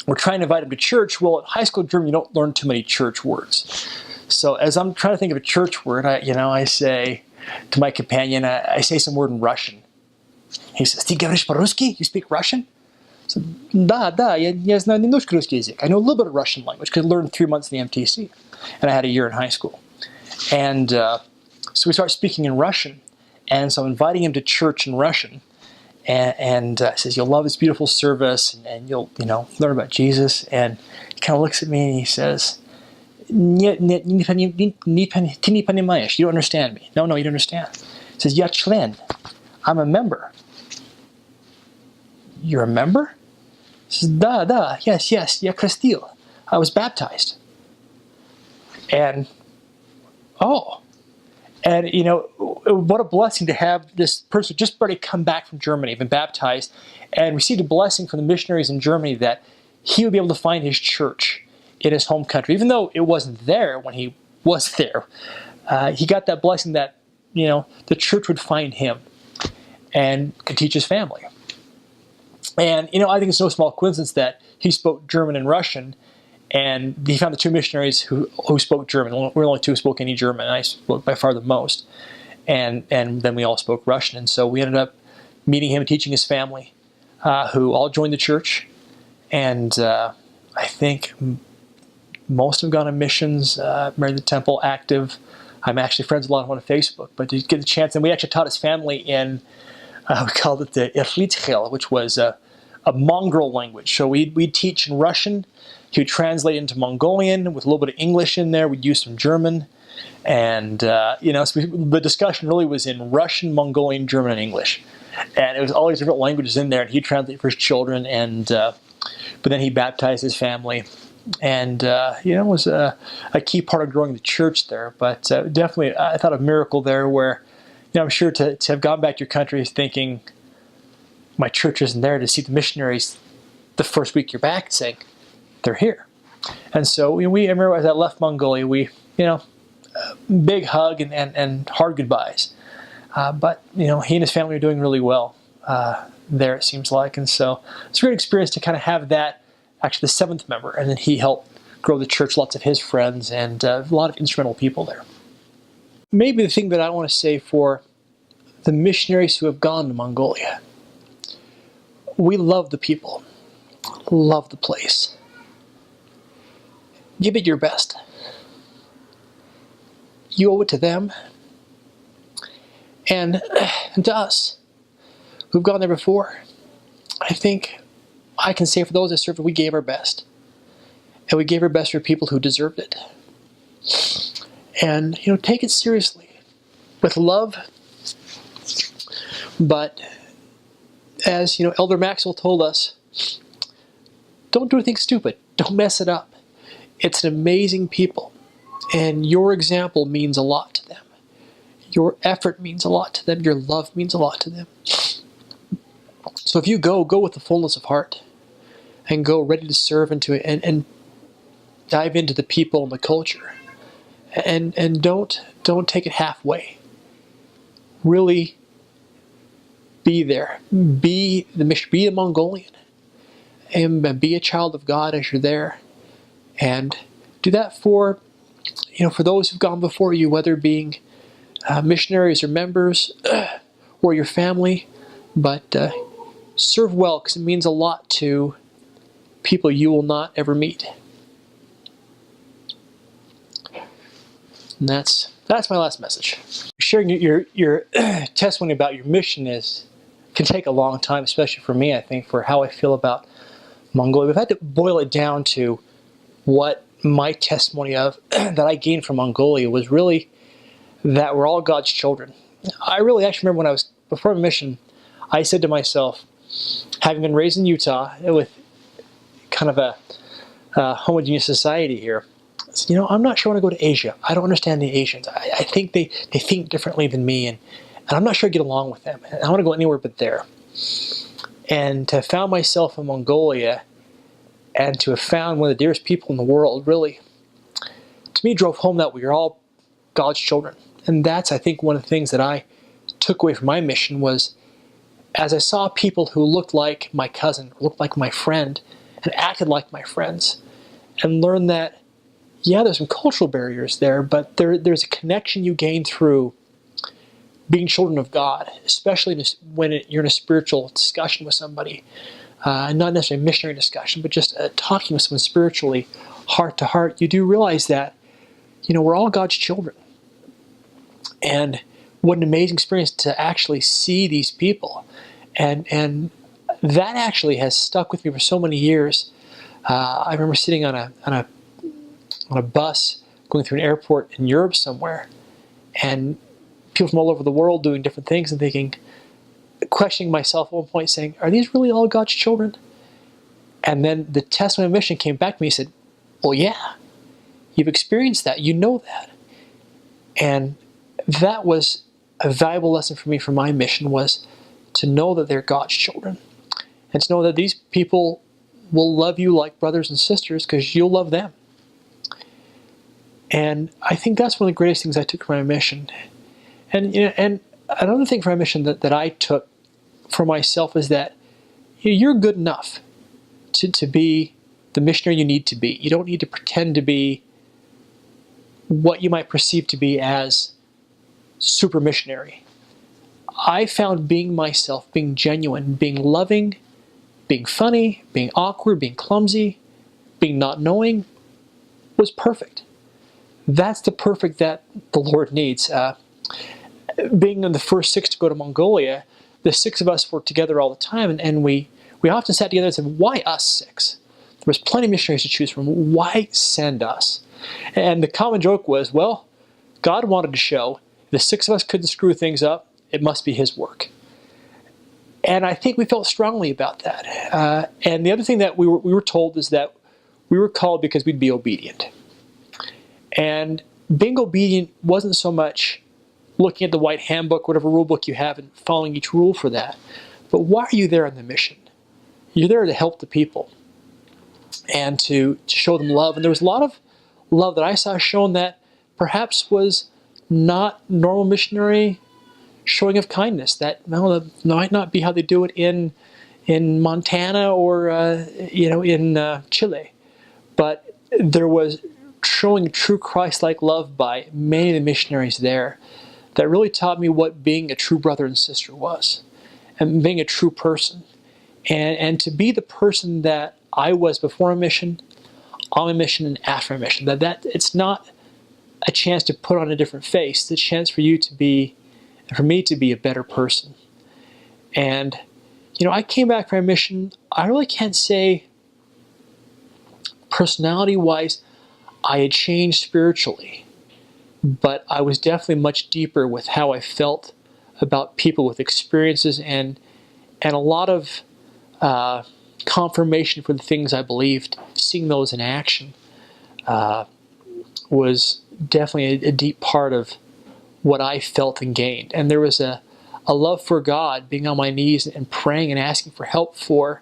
we're trying to invite him to church. Well, in high school German, you don't learn too many church words. So as I'm trying to think of a church word, I say to my companion, I say some word in Russian. He says, "Ты говоришь по-русски? You speak Russian?" So, да, я знаю немножко русский язык. I know a little bit of Russian language because I learned 3 months in the MTC, and I had a year in high school. And so we start speaking in Russian, and so I'm inviting him to church in Russian, and says, you'll love this beautiful service, and you'll learn about Jesus. And he kind of looks at me and he says, ты не понимаешь, you don't understand me. No, you don't understand. He says, я член, I'm a member. You're a member? He says, да, yes, я крестил. I was baptized. And, oh. And, what a blessing to have this person just barely come back from Germany, been baptized, and received a blessing from the missionaries in Germany that he would be able to find his church in his home country. Even though it wasn't there when he was there, he got that blessing that, the church would find him and could teach his family. And, I think it's no small coincidence that he spoke German and Russian, and he found the two missionaries who spoke German. We were the only two who spoke any German, and I spoke by far the most. And then we all spoke Russian. And so we ended up meeting him and teaching his family, who all joined the church. And I think most have gone on missions, married the temple, active. I'm actually friends with a lot of them on Facebook. But to get the chance, and we actually taught his family in, we called it the Erlichel, which was a mongrel language. So we'd teach in Russian. He would translate into Mongolian with a little bit of English in there. We'd use some German. And, so the discussion really was in Russian, Mongolian, German, and English. And it was all these different languages in there. And he'd translate for his children. And but then he baptized his family. And, it was a key part of growing the church there. But definitely, I thought a miracle there where, I'm sure to have gone back to your country is thinking, my church isn't there, to see the missionaries the first week you're back saying, they're here. And so I remember as I left Mongolia, we, big hug and hard goodbyes. But, he and his family are doing really well there, it seems like. And so it's a great experience to kind of have that, actually the seventh member. And then he helped grow the church, lots of his friends, and a lot of instrumental people there. Maybe the thing that I want to say for the missionaries who have gone to Mongolia, we love the people, love the place. Give it your best. You owe it to them and to us who've gone there before. I think I can say for those that served, we gave our best. And we gave our best for people who deserved it. And, take it seriously with love. But as, Elder Maxwell told us, don't do anything stupid. Don't mess it up. It's an amazing people. And your example means a lot to them. Your effort means a lot to them. Your love means a lot to them. So if you go with the fullness of heart. And go ready to serve and dive into the people and the culture. And don't take it halfway. Really be there. Be a Mongolian. And be a child of God as you're there. And do that for those who've gone before you, whether being missionaries or members or your family. But serve well, because it means a lot to people you will not ever meet. And that's my last message. Sharing your testimony about your mission can take a long time, especially for me, I think, for how I feel about Mongolia. We've had to boil it down to what my testimony of that I gained from Mongolia was really that we're all God's children. I really actually remember when I was before my mission, I said to myself, having been raised in Utah with kind of a homogeneous society here, I said, I'm not sure I want to go to Asia. I don't understand the Asians. I think they think differently than me, and I'm not sure I get along with them. I want to go anywhere but there. And to have found myself in Mongolia, and to have found one of the dearest people in the world, really, to me, drove home that we are all God's children. And that's, I think, one of the things that I took away from my mission was, as I saw people who looked like my cousin, looked like my friend, and acted like my friends, and learned that, yeah, there's some cultural barriers there, but there's a connection you gain through being children of God, especially when you're in a spiritual discussion with somebody. Not necessarily a missionary discussion, but just talking with someone spiritually, heart to heart. You do realize that, we're all God's children. And what an amazing experience to actually see these people. And that actually has stuck with me for so many years. I remember sitting on a bus going through an airport in Europe somewhere, and people from all over the world doing different things, and thinking, questioning myself at one point, saying, are these really all God's children? And then the testimony of mission came back to me and said, well, yeah, you've experienced that, you know that. And that was a valuable lesson for me from my mission, was to know that they're God's children. And to know that these people will love you like brothers and sisters because you'll love them. And I think that's one of the greatest things I took from my mission. And and another thing from my mission that I took for myself is that you're good enough to be the missionary you need to be. You don't need to pretend to be what you might perceive to be as super missionary. I found being myself, being genuine, being loving, being funny, being awkward, being clumsy, being not knowing was perfect. That's the perfect that the Lord needs. Being in the first 6 to go to Mongolia, the 6 of us worked together all the time, and we often sat together and said, why us 6? There was plenty of missionaries to choose from. Why send us? And the common joke was, well, God wanted to show if the 6 of us couldn't screw things up, it must be His work. And I think we felt strongly about that. And the other thing that we were told is that we were called because we'd be obedient. And being obedient wasn't so much looking at the white handbook, whatever rule book you have, and following each rule for that. But why are you there on the mission? You're there to help the people and to show them love. And there was a lot of love that I saw shown that perhaps was not normal missionary showing of kindness. That might not be how they do it in Montana or in Chile. But there was showing true Christ-like love by many of the missionaries there that really taught me what being a true brother and sister was, and being a true person. And to be the person that I was before a mission, on a mission, and after a mission. That it's not a chance to put on a different face. It's a chance for you to be, and for me to be, a better person. And, I came back from a mission. I really can't say personality-wise I had changed spiritually, but I was definitely much deeper with how I felt about people with experiences and a lot of confirmation for the things I believed. Seeing those in action was definitely a deep part of what I felt and gained. And there was a love for God, being on my knees and praying and asking for help for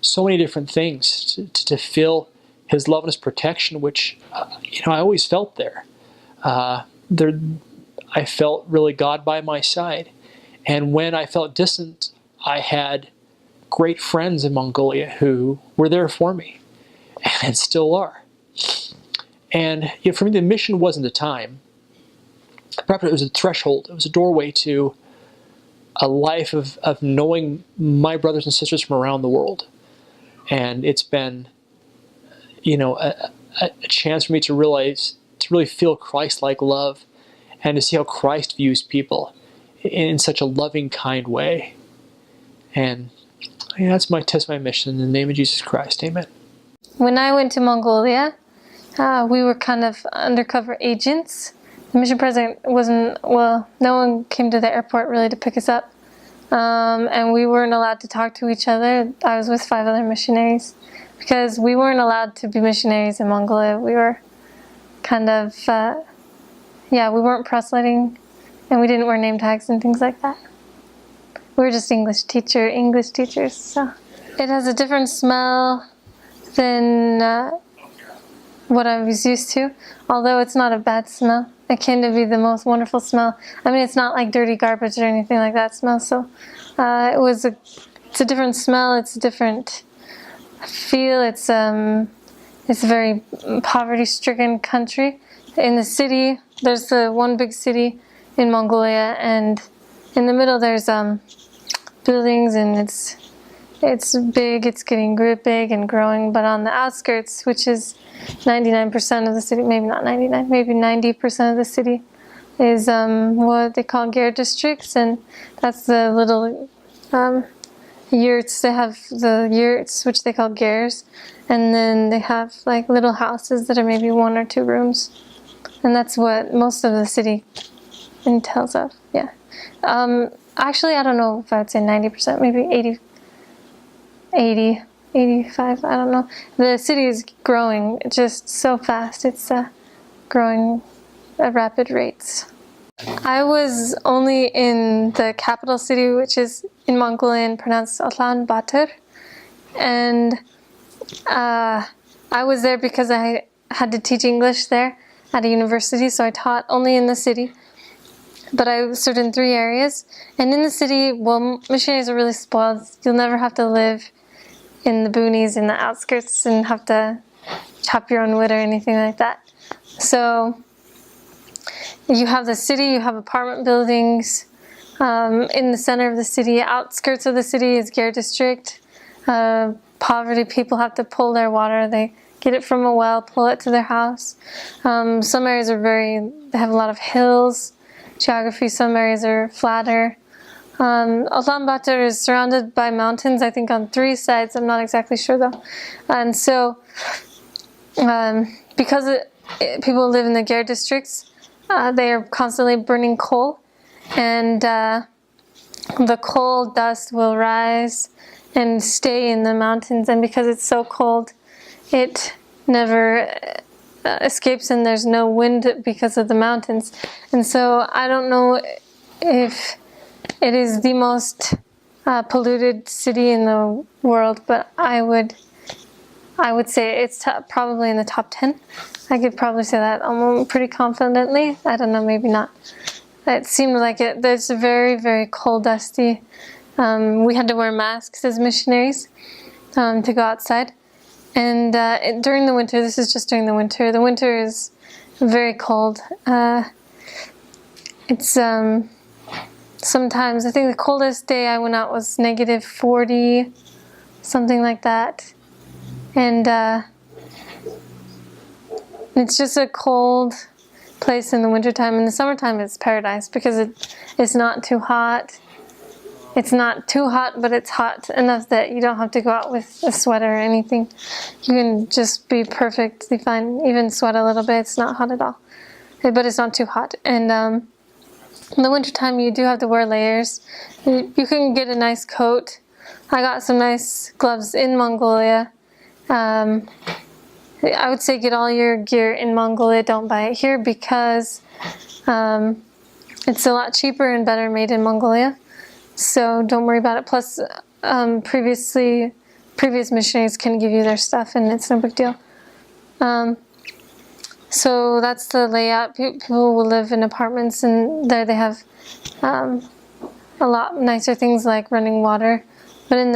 so many different things to feel His love and His protection, which I always felt there. I felt really God by my side. And when I felt distant, I had great friends in Mongolia who were there for me and still are. And for me, the mission wasn't a time. Perhaps it was a threshold. It was a doorway to a life of knowing my brothers and sisters from around the world. And it's been, a chance for me to realize, to really feel Christ-like love and to see how Christ views people in such a loving, kind way. And that's my testimony mission in the name of Jesus Christ. Amen. When I went to Mongolia, we were kind of undercover agents. The mission president no one came to the airport really to pick us up. And we weren't allowed to talk to each other. I was with 5 other missionaries because we weren't allowed to be missionaries in Mongolia. We were kind of, we weren't proselyting, and we didn't wear name tags and things like that. We were just English teachers. So it has a different smell than what I was used to, although it's not a bad smell. It can be the most wonderful smell. I mean, it's not like dirty garbage or anything like that smell. So it's a different smell. It's a different feel. It's a very poverty-stricken country. In the city, there's the one big city in Mongolia, and in the middle there's buildings, and it's big. It's getting big and growing. But on the outskirts, which is 99% of the city, maybe not 99, maybe 90% of the city, is what they call ger districts, and that's the little yurts. They have the yurts, which they call gers, and then they have like little houses that are maybe 1 or 2 rooms, and that's what most of the city entails of. Yeah. Actually, I don't know if I'd say 90%, maybe 80, 85, I don't know. The city is growing just so fast. It's growing at rapid rates. I was only in the capital city, which is in Mongolian pronounced Ulaanbaatar, and I was there because I had to teach English there at a university, so I taught only in the city. But I served in 3 areas, and in the city, well, missionaries are really spoiled. You'll never have to live in the boonies, in the outskirts, and have to chop your own wood or anything like that. So you have the city, you have apartment buildings. In the center of the city, outskirts of the city is Ger district. Poverty people have to pull their water. They get it from a well, pull it to their house. Some areas are they have a lot of hills. Geography, some areas are flatter. Ulaanbaatar is surrounded by mountains, I think on 3 sides, I'm not exactly sure though. And so, because people live in the Ger districts, they are constantly burning coal, and the coal dust will rise and stay in the mountains, and because it's so cold, it never escapes, and there's no wind because of the mountains. And so I don't know if it is the most polluted city in the world, but I would say it's probably in the top 10. I could probably say that pretty confidently. I don't know, maybe not. It seemed like it. There's very, very cold, dusty. We had to wear masks as missionaries to go outside. And during the winter, this is just during the winter is very cold. It's sometimes, I think the coldest day I went out was -40, something like that. And it's just a cold place in the wintertime. In the summertime, it's paradise because it's not too hot. It's not too hot, but it's hot enough that you don't have to go out with a sweater or anything. You can just be perfectly fine, even sweat a little bit. It's not hot at all, but it's not too hot. And in the wintertime, you do have to wear layers. You can get a nice coat. I got some nice gloves in Mongolia. I would say get all your gear in Mongolia. Don't buy it here because it's a lot cheaper and better made in Mongolia. So don't worry about it. Plus, previous missionaries can give you their stuff, and it's no big deal. So that's the layout. People will live in apartments, and there they have a lot nicer things like running water. But in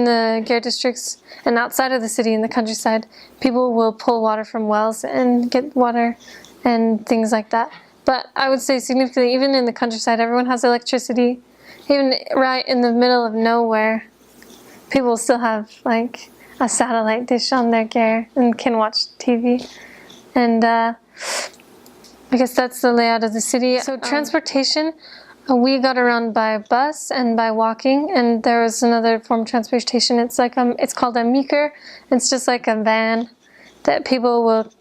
the Ger districts and outside of the city, in the countryside, people will pull water from wells and get water and things like that. But I would say significantly, even in the countryside, everyone has electricity. Even right in the middle of nowhere, people still have like a satellite dish on their Ger and can watch TV. And I guess that's the layout of the city. So transportation, we got around by bus and by walking, and there was another form of transportation. It's like it's called a meeker. It's just like a van that people will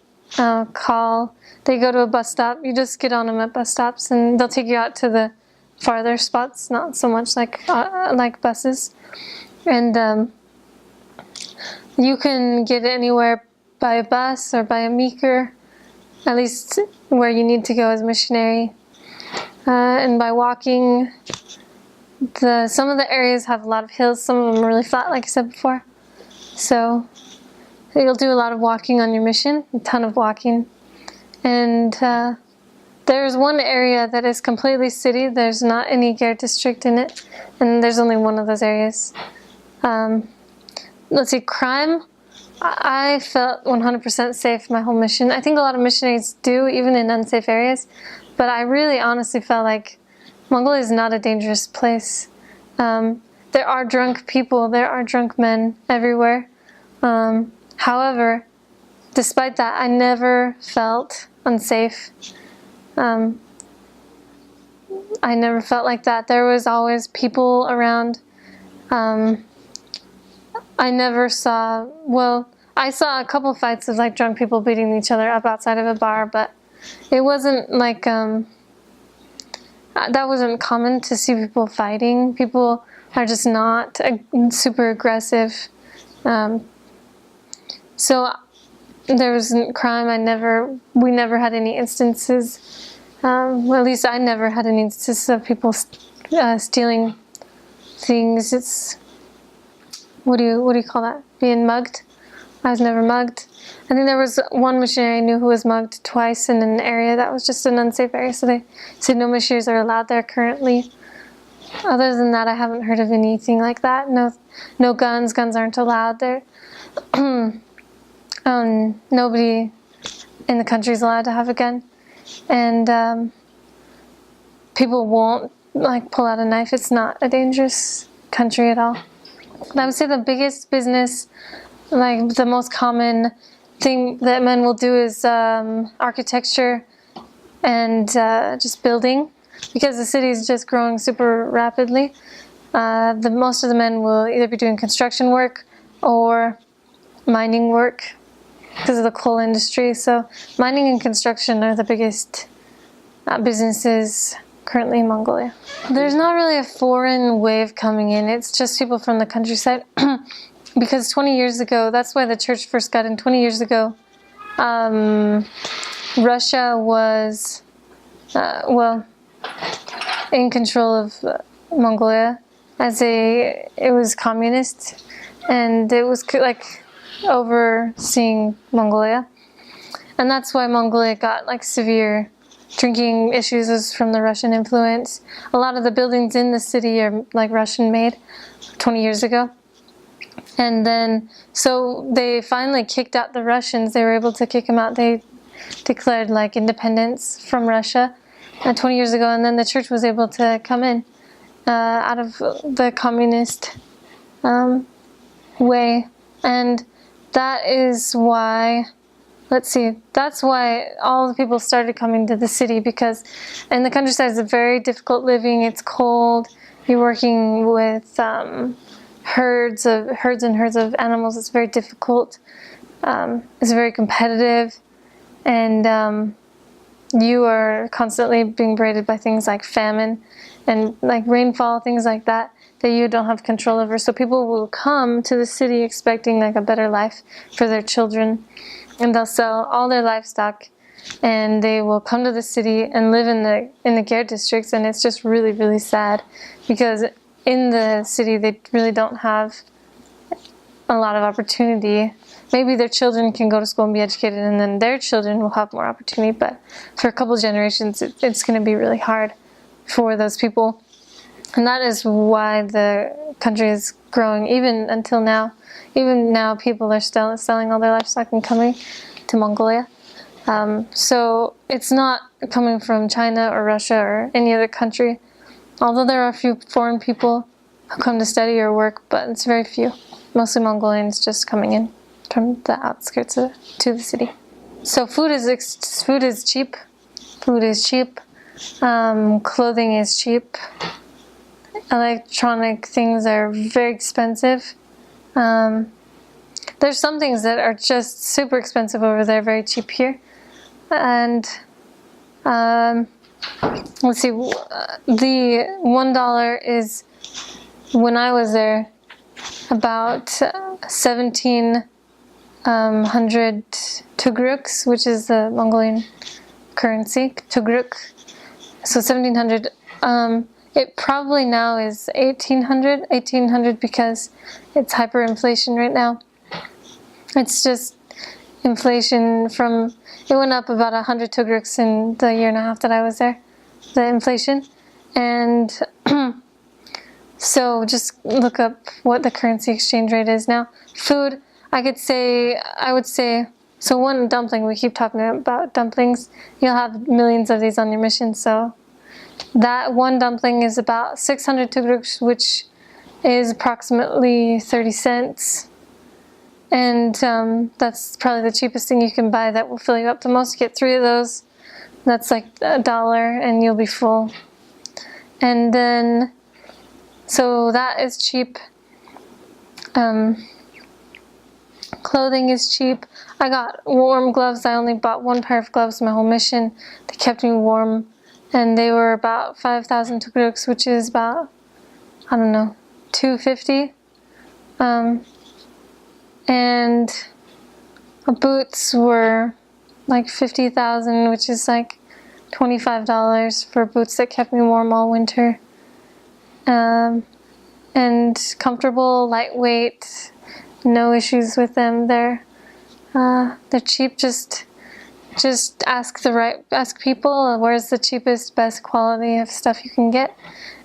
call. They go to a bus stop. You just get on them at bus stops, and they'll take you out to the farther spots. Not so much like buses. And you can get anywhere by a bus or by a meeker, at least where you need to go as a missionary. And by walking, some of the areas have a lot of hills, some of them are really flat, like I said before. So you'll do a lot of walking on your mission, a ton of walking. And there's one area that is completely city. There's not any Ger district in it, and there's only one of those areas. Let's see, crime. I felt 100% safe my whole mission. I think a lot of missionaries do, even in unsafe areas. But I really honestly felt like Mongolia is not a dangerous place. There are drunk people, there are drunk men everywhere. However, despite that, I never felt unsafe. I never felt like that. There was always people around. I never saw, well, I saw a couple fights of like drunk people beating each other up outside of a bar, but it wasn't like, that wasn't common to see people fighting. People are just not super aggressive. So there wasn't crime. We never had any instances Well, at least I never had any instances of people stealing things. It's what do you call that? Being mugged. I was never mugged. I think there was one missionary I knew who was mugged twice in an area that was just an unsafe area. So they said no missionaries are allowed there currently. Other than that, I haven't heard of anything like that. No guns. Guns aren't allowed there. Nobody in the country is allowed to have a gun, and people won't pull out a knife. It's not a dangerous country at all. And I would say the biggest business, the most common thing that men will do is architecture and just building, because the city is just growing super rapidly. Most of the men will either be doing construction work or mining work because of the coal industry. So mining and construction are the biggest businesses currently in Mongolia. There's not really a foreign wave coming in. It's just people from the countryside. Because 20 years ago, that's why the church first got in. 20 years ago, Russia was, in control of Mongolia. It was communist, and it was overseeing Mongolia. And that's why Mongolia got severe drinking issues, was from the Russian influence. A lot of the buildings in the city are Russian made 20 years ago. And then, so they finally kicked out the Russians. They were able to kick them out. They declared independence from Russia 20 years ago. And then the church was able to come in out of the communist way. And that is why, that's why all the people started coming to the city, because in the countryside it's very difficult living. It's cold. You're working with herds and herds of animals. It's very difficult. It's very competitive, and you are constantly being braided by things like famine and rainfall, things like that you don't have control over. So people will come to the city expecting a better life for their children, and they'll sell all their livestock, and they will come to the city and live in the Ger districts. And it's just really, really sad, because in the city they really don't have a lot of opportunity. Maybe their children can go to school and be educated, and then their children will have more opportunity, but for a couple of generations it's going to be really hard for those people. And that is why the country is growing, even until now. Even now people are still selling all their livestock and coming to Mongolia. So it's not coming from China or Russia or any other country, although there are a few foreign people who come to study or work, but it's very few. Mostly Mongolians just coming in from the outskirts to the city. So food is cheap. Food is cheap. Clothing is cheap. Electronic things are very expensive. There's some things that are just super expensive over there, very cheap here. And let's see, the $1 is, when I was there, about 1,700 tugruks, which is the Mongolian currency, tugruk. So 1,700. It probably now is 1,800 because it's hyperinflation right now. It's just inflation it went up about 100 tugruks in the year and a half that I was there, the inflation. And so just look up what the currency exchange rate is now. Food, I would say, so one dumpling, we keep talking about dumplings. You'll have millions of these on your mission, so that one dumpling is about 600 tugruks, which is approximately 30 cents. And that's probably the cheapest thing you can buy that will fill you up the most. You get 3 of those, that's $1, and you'll be full. And then, so that is cheap. Clothing is cheap. I got warm gloves. I only bought one pair of gloves my whole mission. They kept me warm. And they were about 5,000 tugruks, which is about, I don't know, $250. And boots were 50,000, which is $25 for boots that kept me warm all winter. And comfortable, lightweight, no issues with them. They're cheap. Just ask people where's the cheapest, best quality of stuff you can get,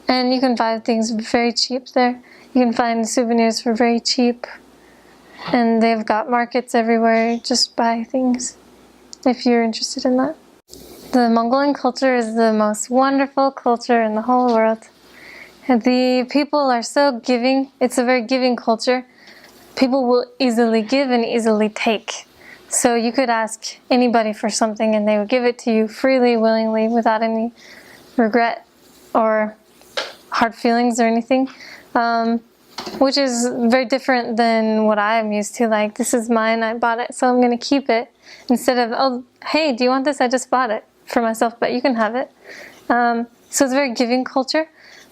and you can buy things very cheap there. You can find souvenirs for very cheap, and they've got markets everywhere. Just buy things if you're interested in that. The Mongolian culture is the most wonderful culture in the whole world. The people are so giving. It's a very giving culture. People will easily give and easily take. So you could ask anybody for something and they would give it to you freely, willingly, without any regret or hard feelings or anything. Which is very different than what I'm used to. Like, this is mine, I bought it, so I'm going to keep it. Instead of, oh, hey, do you want this? I just bought it for myself, but you can have it. So it's a very giving culture.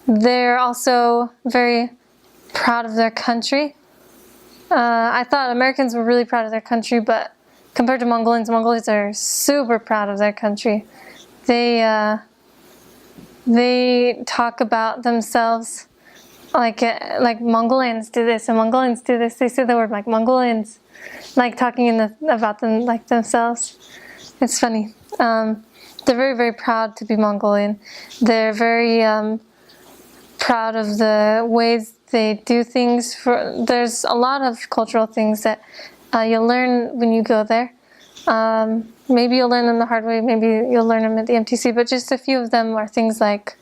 They're also very proud of their country. I thought Americans were really proud of their country, but compared to Mongolians are super proud of their country. They talk about themselves like Mongolians do this and Mongolians do this. They say the word like Mongolians, like talking about them like themselves. It's funny. They're very, very proud to be Mongolian. They're very proud of the ways they do things. There's a lot of cultural things that you'll learn when you go there. Maybe you'll learn them the hard way, maybe you'll learn them at the MTC, but just a few of them are things like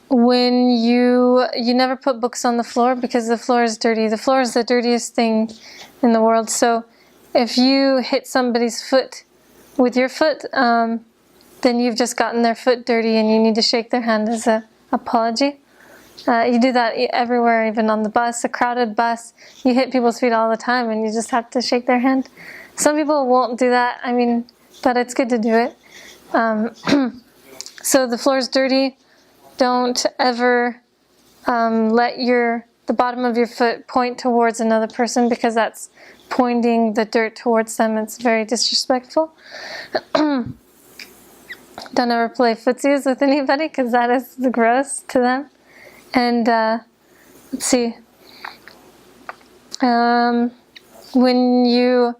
when you never put books on the floor because the floor is dirty. The floor is the dirtiest thing in the world. So if you hit somebody's foot with your foot, then you've just gotten their foot dirty and you need to shake their hand as an apology. You do that everywhere, even on the bus, a crowded bus. You hit people's feet all the time and you just have to shake their hand. Some people won't do that, but it's good to do it. So the floor is dirty. Don't ever let the bottom of your foot point towards another person because that's pointing the dirt towards them. It's very disrespectful. Don't ever play footsies with anybody because that is gross to them. And let's see. When you,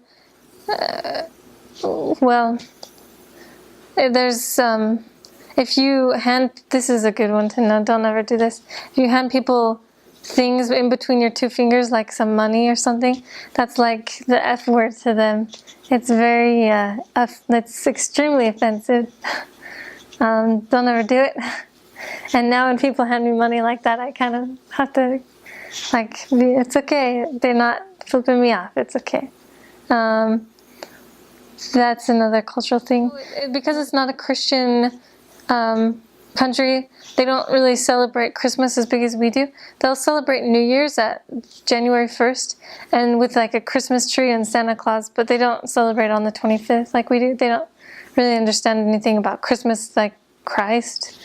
there's if you this is a good one to know. Don't ever do this. If you hand people things in between your two fingers, like some money or something, that's like the F word to them. It's very, that's extremely offensive. Don't ever do it. And now when people hand me money like that, I kind of have to, it's okay. They're not flipping me off. It's okay. That's another cultural thing. Because it's not a Christian country, they don't really celebrate Christmas as big as we do. They'll celebrate New Year's at January 1st and with like a Christmas tree and Santa Claus, but they don't celebrate on the 25th like we do. They don't really understand anything about Christmas, like Christ,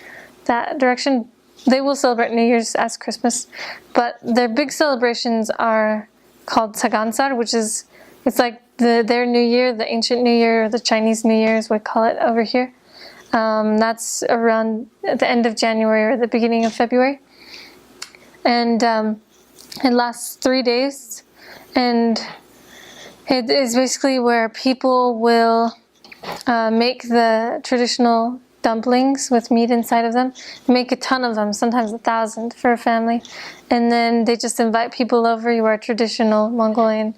that direction. They will celebrate New Year's as Christmas, but their big celebrations are called Sagansar, which is, it's like their New Year, the ancient New Year, or the Chinese New Year as we call it over here. That's around the end of January or the beginning of February. And it lasts 3 days. And it is basically where people will make the traditional dumplings with meat inside of them. Make a ton of them, sometimes 1,000 for a family. And then they just invite people over. You wear a traditional Mongolian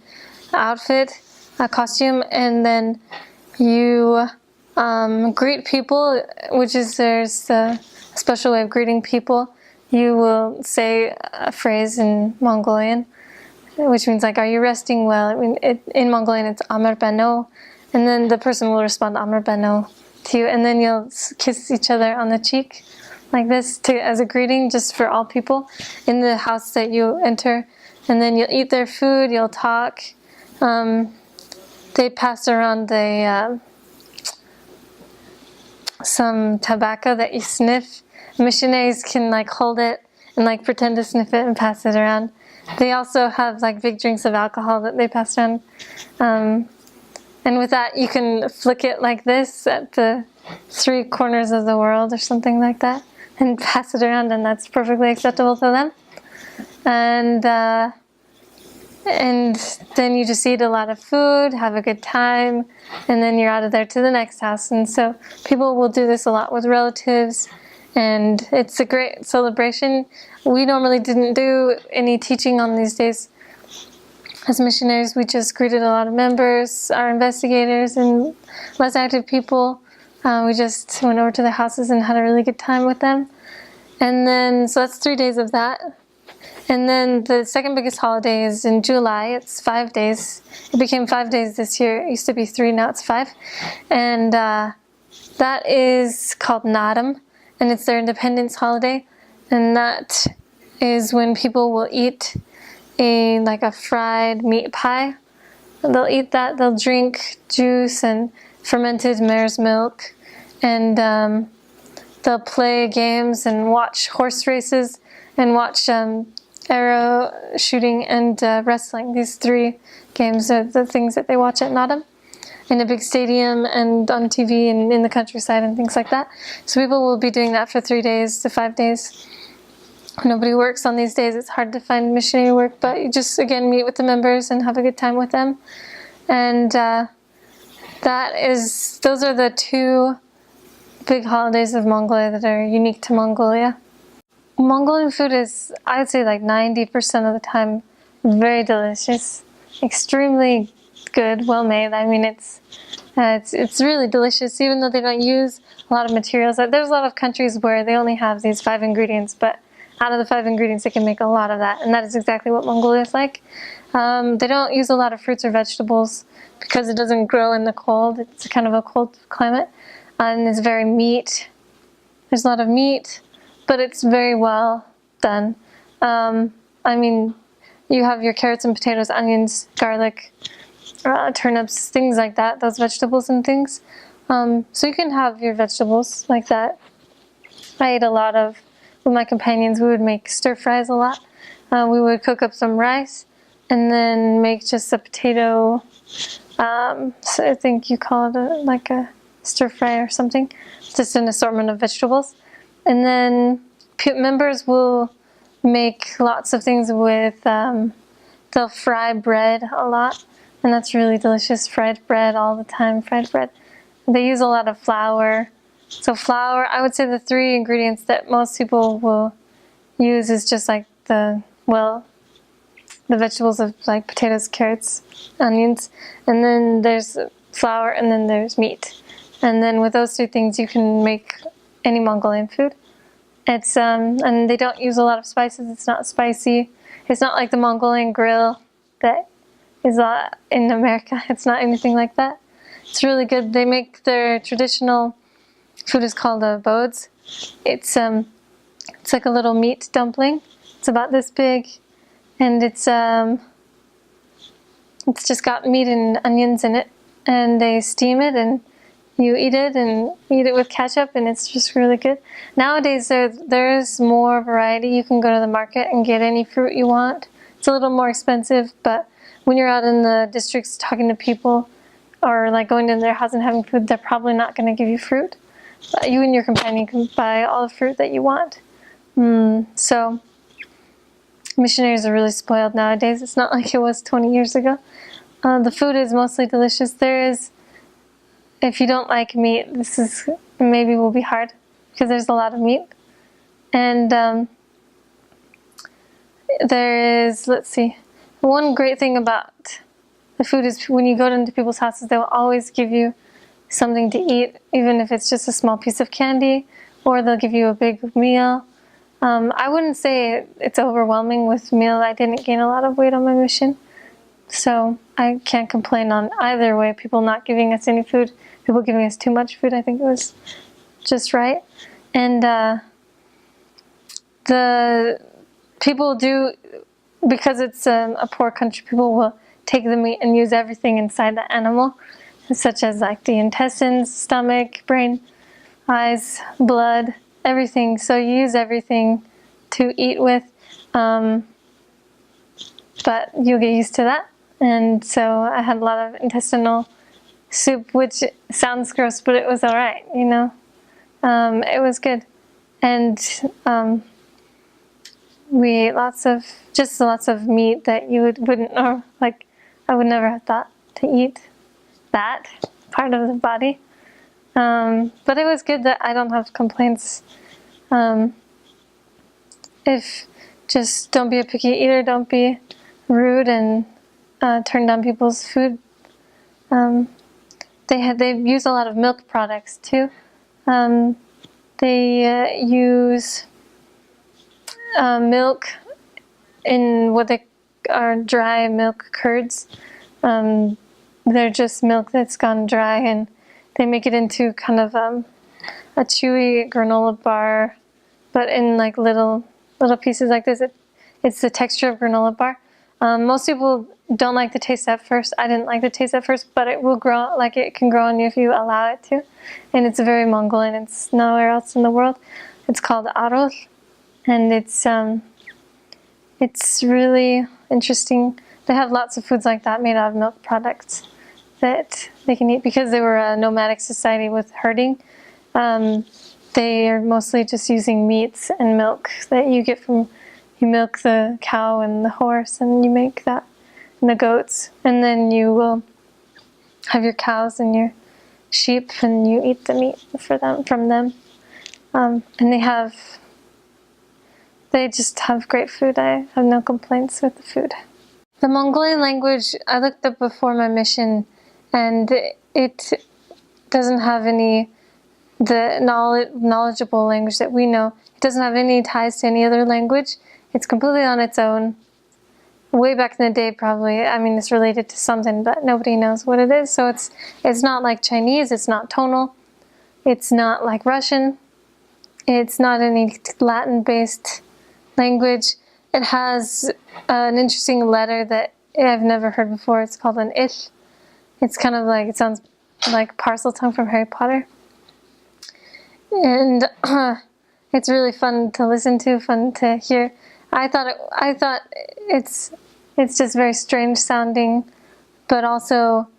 outfit, a costume, and then you greet people, which is there's a special way of greeting people. You will say a phrase in Mongolian, which means like, are you resting well? In Mongolian it's Amar Bano, and then the person will respond Amar Bano to you, and then you'll kiss each other on the cheek like this as a greeting, just for all people in the house that you enter. And then you'll eat their food, you'll talk. They pass around some tobacco that you sniff. Missionaries can like hold it and like pretend to sniff it and pass it around. They also have like big drinks of alcohol that they pass around. And with that, you can flick it like this at the 3 corners of the world or something like that and pass it around, and that's perfectly acceptable to them. And then you just eat a lot of food, have a good time, and then you're out of there to the next house. And so people will do this a lot with relatives, and it's a great celebration. We normally didn't do any teaching on these days. As missionaries, we just greeted a lot of members, our investigators, and less active people. We just went over to their houses and had a really good time with them. And then, so that's 3 days of that. And then the second biggest holiday is in July. It's 5 days. It became 5 days this year. It used to be 3, now it's 5. And that is called Naadam, and it's their independence holiday. And that is when people will eat like a fried meat pie. They'll eat that. They'll drink juice and fermented mare's milk, and they'll play games and watch horse races and watch arrow shooting and wrestling. These 3 games are the things that they watch at Naadam in a big stadium and on TV and in the countryside and things like that. So people will be doing that for 3 days to 5 days. Nobody works on these days. It's hard to find missionary work, but you just, again, meet with the members and have a good time with them. And those are the 2 big holidays of Mongolia that are unique to Mongolia. Mongolian food is, I would say, like 90% of the time very delicious, extremely good, well made. I mean, it's really delicious, even though they don't use a lot of materials. There's a lot of countries where they only have these 5 ingredients, but out of the 5 ingredients, they can make a lot of that, and that is exactly what Mongolia is like. They don't use a lot of fruits or vegetables because it doesn't grow in the cold. It's kind of a cold climate, and it's very meat. There's a lot of meat, but it's very well done. I mean, you have your carrots and potatoes, onions, garlic, turnips, things like that, those vegetables and things. So you can have your vegetables like that. I ate a lot of, with my companions, we would make stir fries a lot. We would cook up some rice and then make just a potato, so I think you call it like a stir fry or something, just an assortment of vegetables. And then members will make lots of things with, they'll fry bread a lot, and that's really delicious. Fried bread all the time, fried bread. They use a lot of flour. So flour, I would say the 3 ingredients that most people will use is just like the vegetables of like potatoes, carrots, onions, and then there's flour, and then there's meat. And then with those 3 things you can make any Mongolian food. It's and they don't use a lot of spices. It's not spicy. It's not like the Mongolian grill that is in America. It's not anything like that. It's really good. They make their traditional food is called bodes. It's like a little meat dumpling. It's about this big, and it's just got meat and onions in it, and they steam it and you eat it with ketchup, and it's just really good. Nowadays there's more variety. You can go to the market and get any fruit you want. It's a little more expensive, but when you're out in the districts talking to people or like going to their house and having food, they're probably not going to give you fruit. You and your companion can buy all the fruit that you want. So missionaries are really spoiled nowadays. It's not like it was 20 years ago. The food is mostly delicious. If you don't like meat, this maybe will be hard because there's a lot of meat. And there is, let's see, one great thing about the food is when you go into people's houses, they will always give you something to eat, even if it's just a small piece of candy, or they'll give you a big meal. I wouldn't say it's overwhelming with meal. I didn't gain a lot of weight on my mission, so I can't complain on either way. People not giving us any food, people giving us too much food, I think it was just right. And the people do, because it's a poor country, people will take the meat and use everything inside the animal, such as like the intestines, stomach, brain, eyes, blood, everything. So you use everything to eat with, but you'll get used to that. And so I had a lot of intestinal soup, which sounds gross, but it was all right, you know. It was good, and we ate lots of meat that you wouldn't, or like I would never have thought to eat that part of the body. But it was good that I don't have complaints. If just don't be a picky eater, don't be rude and turn down people's food. They use a lot of milk products too. They use milk in what they are dry milk curds. They're just milk that's gone dry, and they make it into kind of a chewy granola bar, but in like little pieces like this. It's the texture of granola bar. Most people don't like the taste at first. I didn't like the taste at first, but it will grow, like it can grow on you if you allow it to. And it's very Mongolian. It's nowhere else in the world. It's called arroz, and it's really interesting. They have lots of foods like that made out of milk products that they can eat because they were a nomadic society with herding. They are mostly just using meats and milk that you get from, you milk the cow and the horse, and you make that, and the goats, and then you will have your cows and your sheep, and you eat the meat from them. And they just have great food. I have no complaints with the food. The Mongolian language, I looked up before my mission, and it doesn't have the knowledgeable language that we know. It doesn't have any ties to any other language. It's completely on its own. Way back in the day, probably. I mean, it's related to something, but nobody knows what it is. So it's not like Chinese. It's not tonal. It's not like Russian. It's not any Latin-based language. It has an interesting letter that I've never heard before. It's called an ish. It's kind of like, it sounds like Parseltongue from Harry Potter. And it's really fun to listen to, fun to hear. I thought it's just very strange sounding, but also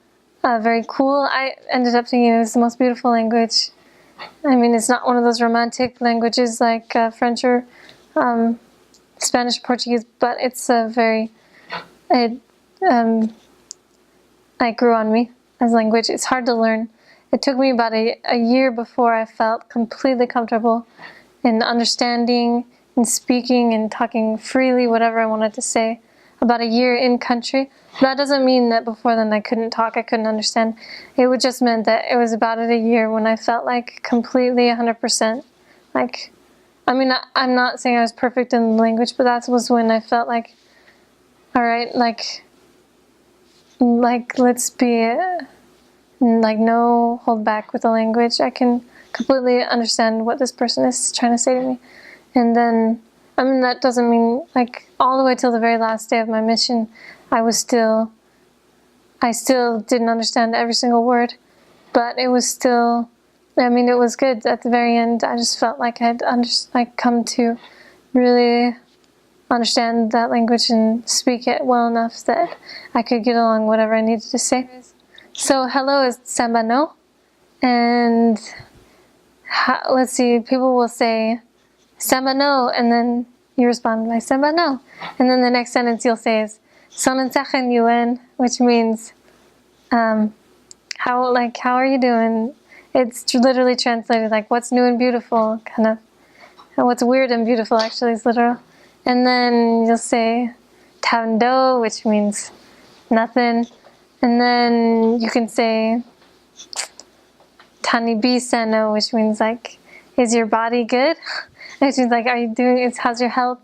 very cool. I ended up thinking it was the most beautiful language. I mean, it's not one of those romantic languages like French or Spanish, Portuguese, but it's it grew on me as a language. It's hard to learn. It took me about a year before I felt completely comfortable in understanding and speaking and talking freely whatever I wanted to say. About a year in country. That doesn't mean that before then I couldn't talk, I couldn't understand. It would just meant that it was about a year when I felt like completely 100%. Like, I mean, I'm not saying I was perfect in the language, but that was when I felt like, all right, like let's be, like, no hold back with the language. I can completely understand what this person is trying to say to me. And then, I mean, that doesn't mean, like, all the way till the very last day of my mission, I still didn't understand every single word, but it was still, I mean, it was good. At the very end, I just felt like I'd come to really understand that language and speak it well enough that I could get along whatever I needed to say. So hello is sambano, and let's see, people will say sambano, and then you respond by sambano, and then the next sentence you'll say is sonensachen yuen, which means how are you doing? It's literally translated like what's new and beautiful, kind of. And what's weird and beautiful actually is literal. And then you'll say tando, which means nothing. And then you can say tani bisano, which means like, is your body good? Which means like, how's your health?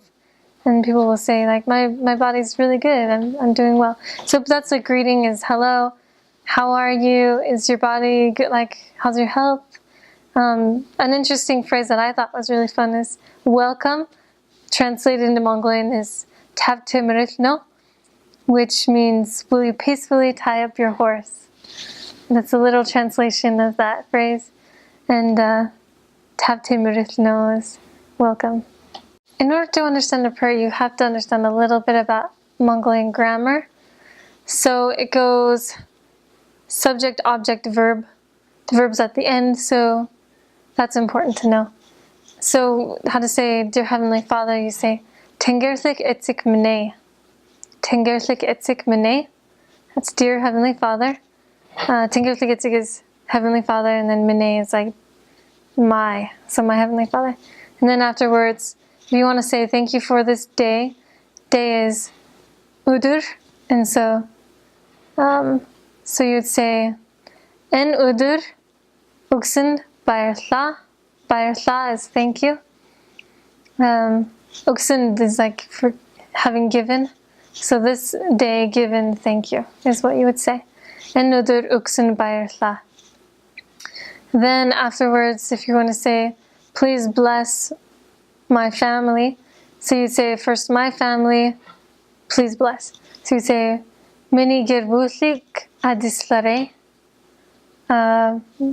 And people will say like, my body's really good, I'm doing well. So that's a greeting, is hello, how are you? Is your body good? Like, how's your health? An interesting phrase that I thought was really fun is welcome. Translated into Mongolian is tabte merithno, which means will you peacefully tie up your horse? That's a little translation of that phrase. And tabte merithno is welcome. In order to understand a prayer, you have to understand a little bit about Mongolian grammar. So it goes subject, object, verb. The verb's at the end, so that's important to know. So how to say Dear Heavenly Father, you say Tengerthik etsik mene. Tengerthik etsik mene. That's Dear Heavenly Father. Tengerthik etsik is Heavenly Father, and then mene is like my. So my Heavenly Father. And then afterwards, if you want to say thank you for this day, day is udur. And so you'd say En udur uksin bayartha. Bayartha is thank you. Uksin is like for having given. So this day given thank you is what you would say. En udur uksin bayartha. Then afterwards, if you want to say, please bless my family. So you'd say first my family, please bless. So you'd say, Mini gerbutlik adislare.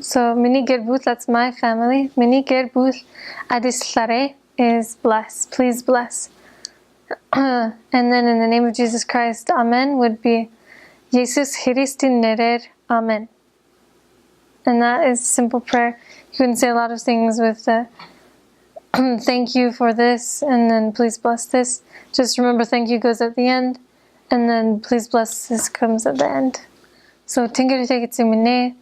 So Mini gerbut, that's my family. Mini gerbut adislare is bless, please bless. And then in the name of Jesus Christ, Amen would be Jesus Christin nerer, Amen. And that is simple prayer. You can say a lot of things with thank you for this, and then please bless this. Just remember thank you goes at the end, and then please bless this comes at the end. So tinker take it to mine,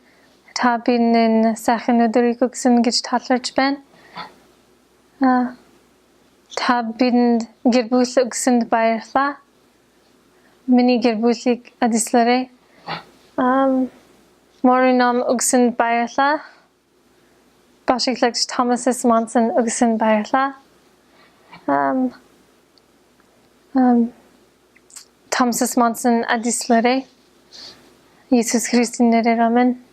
tabin in sachen udrikuksen gittatlarch ben. Tabin gerbus uksen bayartha. Mini gerbuslik adislare. Morinam uksen bayartha. Bashiklex Thomas Monson uksen bayartha. Thomas Monson adislare. Jesus Christin nere Amen.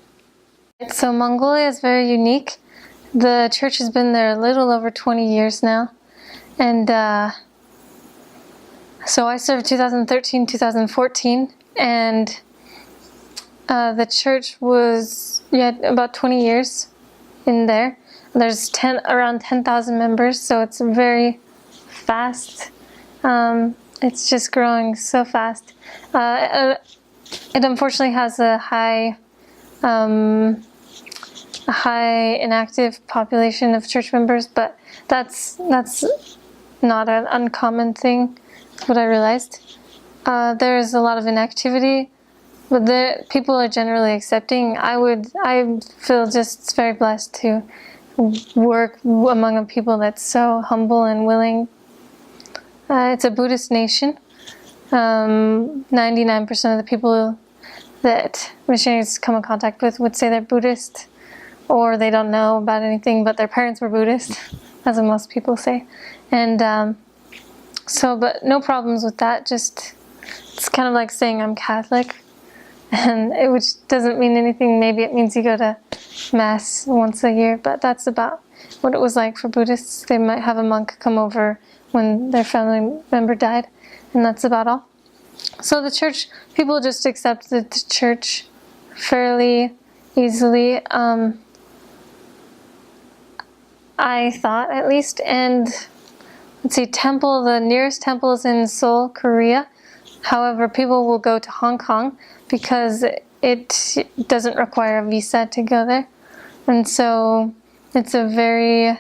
So Mongolia is very unique. The church has been there a little over 20 years now. And so I served 2013, 2014, and the church was about 20 years in there. There's around 10,000 members, so it's very fast. It's just growing so fast. It unfortunately has a high inactive population of church members, but that's not an uncommon thing. What I realized, there's a lot of inactivity, but the people are generally accepting. I feel just very blessed to work among a people that's so humble and willing. It's a Buddhist nation. 99% of the people that missionaries come in contact with would say they're Buddhist, or they don't know about anything, but their parents were Buddhist, as most people say. And but no problems with that. Just, it's kind of like saying I'm Catholic, and which doesn't mean anything. Maybe it means you go to Mass once a year, but that's about what it was like for Buddhists. They might have a monk come over when their family member died, and that's about all. So the church, people just accept the church fairly easily, I thought at least. And let's see, the nearest temple is in Seoul, Korea. However, people will go to Hong Kong because it doesn't require a visa to go there. And so it's a very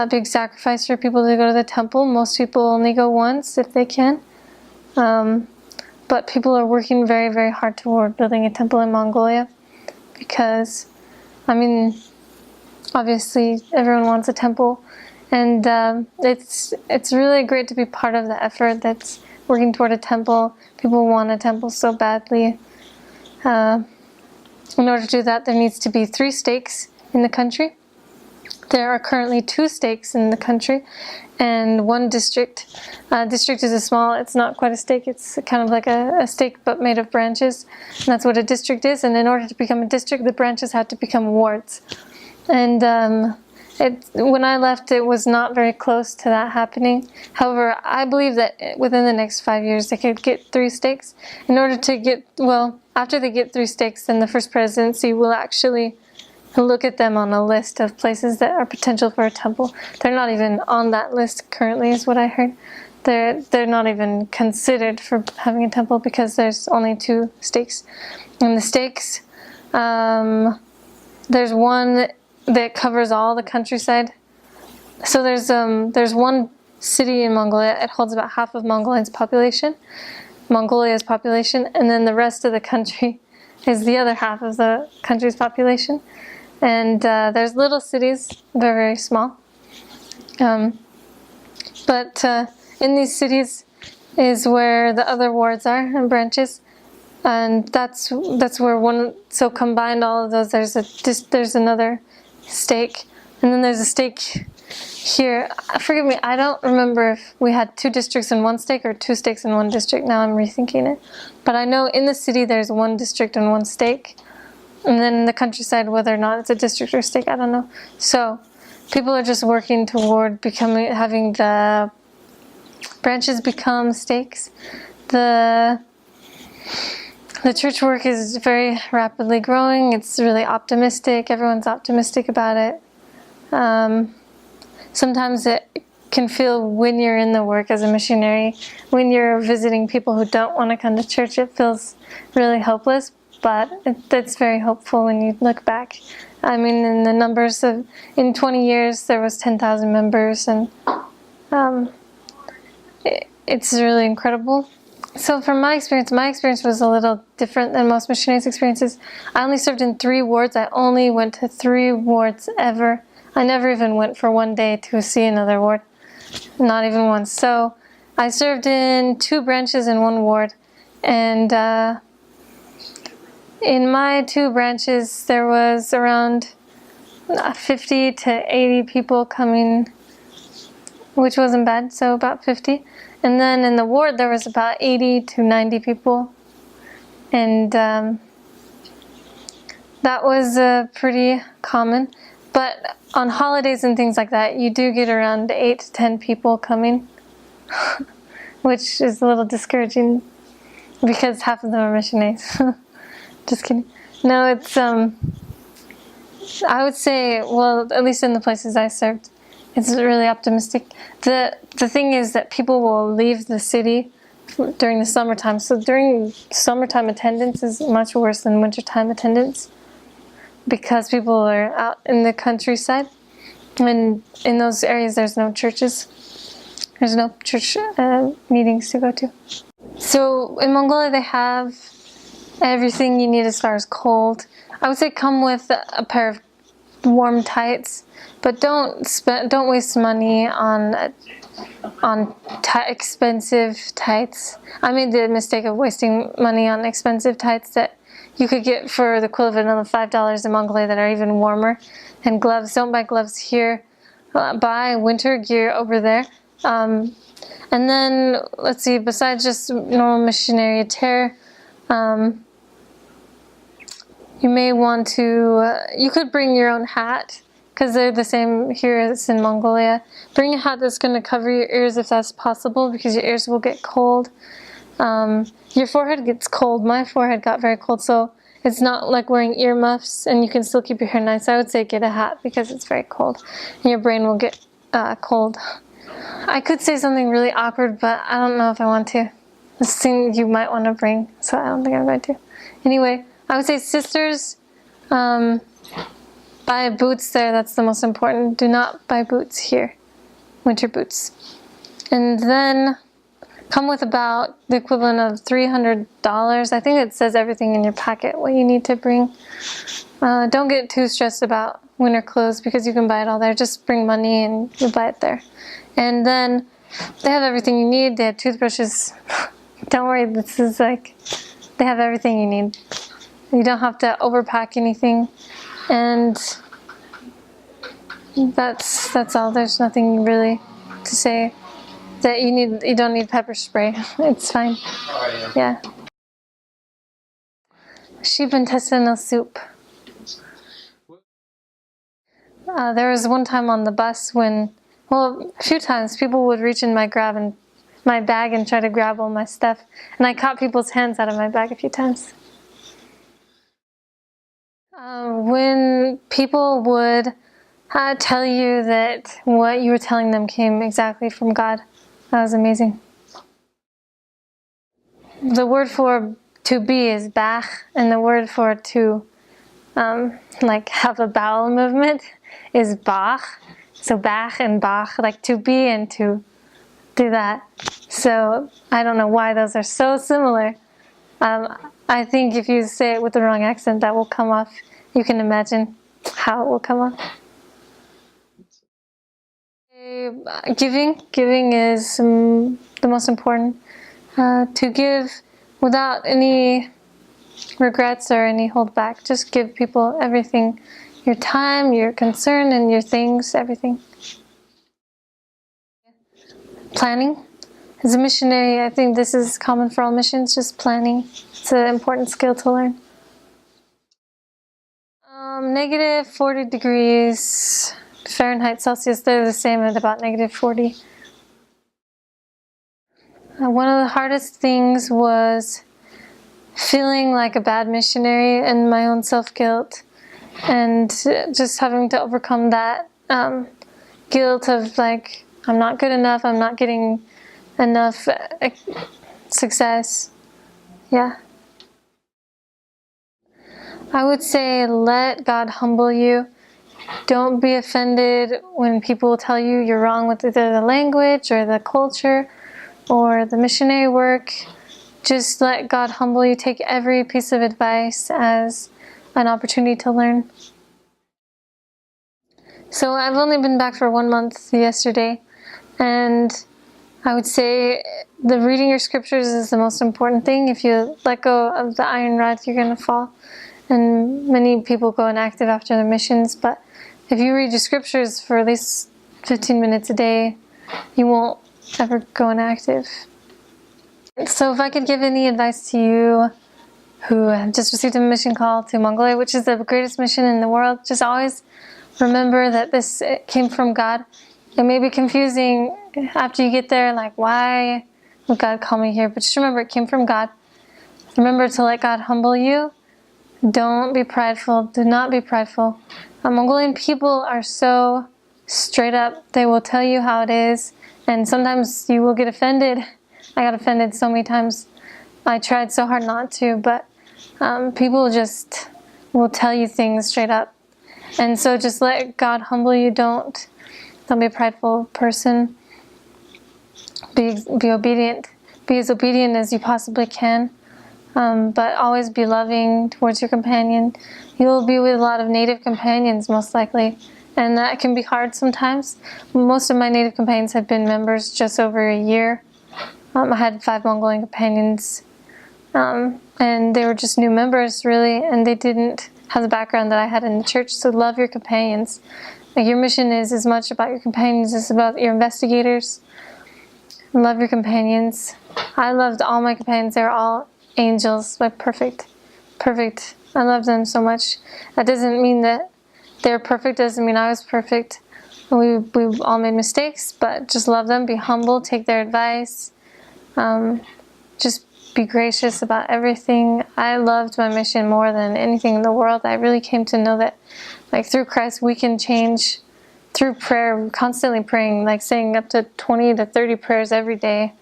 big sacrifice for people to go to the temple. Most people only go once if they can. But people are working very, very hard toward building a temple in Mongolia because, obviously everyone wants a temple, and it's really great to be part of the effort that's working toward a temple. People want a temple so badly. In order to do that, there needs to be 3 stakes in the country. There are currently 2 stakes in the country and 1 district. District is it's not quite a stake, it's kind of like a stake but made of branches. And that's what a district is. And in order to become a district, the branches had to become wards. And when I left, it was not very close to that happening. However, I believe that within the next 5 years, they could get 3 stakes. In order to after they get 3 stakes, then the first presidency will actually look at them on a list of places that are potential for a temple. They're not even on that list currently, is what I heard. They're not even considered for having a temple because there's only 2 stakes. And the stakes There's one that covers all the countryside. So there's one city in Mongolia. It holds about half of Mongolia's population, and then the rest of the country is the other half of the country's population. And there's little cities, they're very small. But in these cities is where the other wards are and branches. And that's where one, so combined all of those, there's another stake. And then there's a stake here. Forgive me, I don't remember if we had 2 districts in one stake or 2 stakes in one district. Now I'm rethinking it. But I know in the city there's 1 district and 1 stake. And then in the countryside, whether or not it's a district or stake, I don't know. So people are just working toward having the branches become stakes. The church work is very rapidly growing. It's really optimistic. Everyone's optimistic about it. Sometimes it can feel, when you're in the work as a missionary, when you're visiting people who don't want to come to church, it feels really hopeless, but it's very hopeful when you look back. I mean, in the numbers of, in 20 years, there was 10,000 members, and it's really incredible. So from my experience was a little different than most missionaries' experiences. I only served in 3 wards. I only went to 3 wards ever. I never even went for 1 day to see another ward. Not even once. So I served in 2 branches in 1 ward. And in my 2 branches, there was around 50 to 80 people coming, which wasn't bad, so about 50. And then in the ward, there was about 80 to 90 people. And that was pretty common. But on holidays and things like that, you do get around 8 to 10 people coming, which is a little discouraging because half of them are missionaries. Just kidding. No, it's, I would say, well, at least in the places I served, it's really optimistic. The thing is that people will leave the city during the summertime. So during summertime, attendance is much worse than wintertime attendance because people are out in the countryside. And in those areas, there's no churches. There's no church meetings to go to. So in Mongolia, they have everything you need as far as cold. I would say come with a pair of warm tights, but don't waste money on expensive tights. I made the mistake of wasting money on expensive tights that you could get for the equivalent of $5 in Mongolia that are even warmer. And gloves, don't buy gloves here. Buy winter gear over there. And then, let's see, besides just normal missionary attire, you may want to, you could bring your own hat, because they're the same here as in Mongolia. Bring a hat that's going to cover your ears if that's possible, because your ears will get cold. Your forehead gets cold. My forehead got very cold, so it's not like wearing earmuffs, and you can still keep your hair nice. I would say get a hat, because it's very cold, and your brain will get cold. I could say something really awkward, but I don't know if I want to. This thing you might want to bring, so I don't think I'm going to. Anyway, I would say sisters, buy boots there. That's the most important. Do not buy boots here, winter boots. And then come with about the equivalent of $300. I think it says everything in your packet, what you need to bring. Don't get too stressed about winter clothes because you can buy it all there. Just bring money and you'll buy it there. And then they have everything you need. They have toothbrushes. Don't worry, this is like, they have everything you need. You don't have to overpack anything. And that's all. There's nothing really to say that you don't need pepper spray. It's fine. Yeah. Sheep intestinal soup. There was one time on the bus when, well, a few times people would reach in my bag and try to grab all my stuff, and I caught people's hands out of my bag a few times. When people would tell you that what you were telling them came exactly from God, that was amazing. The word for to be is bach, and the word for to like have a bowel movement is Bach. So Bach and Bach, like to be and to do that. So I don't know why those are so similar. I think if you say it with the wrong accent, that will come off. You can imagine how it will come off. Giving is the most important. To give without any regrets or any holdback. Just give people everything, your time, your concern, and your things, everything. Planning. As a missionary, I think this is common for all missions, just planning. It's an important skill to learn. Negative 40 degrees Fahrenheit, Celsius, they're the same at about negative 40. One of the hardest things was feeling like a bad missionary and my own self-guilt, and just having to overcome that guilt of like, I'm not good enough, I'm not getting enough success. Yeah. I would say let God humble you. Don't be offended when people tell you you're wrong with either the language or the culture or the missionary work. Just let God humble you. Take every piece of advice as an opportunity to learn. So I've only been back for 1 month yesterday, and I would say the reading your scriptures is the most important thing. If you let go of the iron rod, you're going to fall. And many people go inactive after their missions, but if you read your scriptures for at least 15 minutes a day, you won't ever go inactive. So if I could give any advice to you who have just received a mission call to Mongolia, which is the greatest mission in the world, just always remember that this came from God. It may be confusing after you get there, like, why would God call me here? But just remember, it came from God. Remember to let God humble you. Don't be prideful. Do not be prideful. Mongolian people are so straight up. They will tell you how it is, and sometimes you will get offended. I got offended so many times. I tried so hard not to, but people just will tell you things straight up. And so just let God humble you. Don't be a prideful person. Be obedient. Be as obedient as you possibly can. But always be loving towards your companion. You'll be with a lot of native companions, most likely. And that can be hard sometimes. Most of my native companions have been members just over a year. I had 5 Mongolian companions. And they were just new members, really. And they didn't have the background that I had in the church. So love your companions. Like, your mission is as much about your companions as about your investigators. Love your companions. I loved all my companions. They were all angels, like perfect. I love them so much. That doesn't mean that they're perfect, doesn't mean I was perfect. We all made mistakes, but just love them, be humble, take their advice. Just be gracious about everything. I loved my mission more than anything in the world. I really came to know that, like, through Christ we can change through prayer, constantly praying, like saying up to 20 to 30 prayers every day,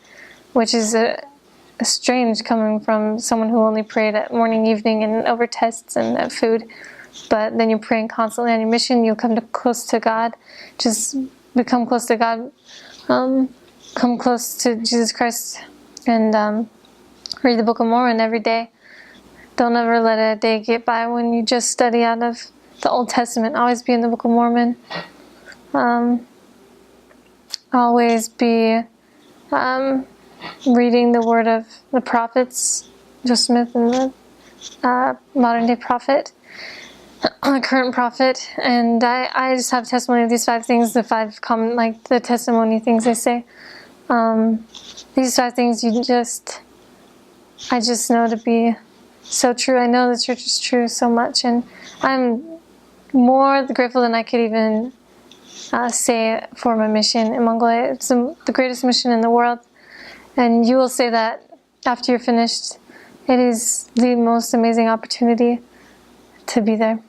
which is strange coming from someone who only prayed at morning, evening, and over tests and at food. But then you're praying constantly on your mission, you'll come close to God. Just become close to God. Come close to Jesus Christ, and read the Book of Mormon every day. Don't ever let a day get by when you just study out of the Old Testament. Always be in the Book of Mormon. Always be reading the word of the prophets, Joseph Smith and the modern day prophet, the current prophet. And I just have testimony of these 5 things, the 5 common, like the testimony things they say. These 5 things I just know to be so true. I know the church is true so much, and I'm more grateful than I could even say for my mission in Mongolia. It's the greatest mission in the world. And you will say that after you're finished. It is the most amazing opportunity to be there.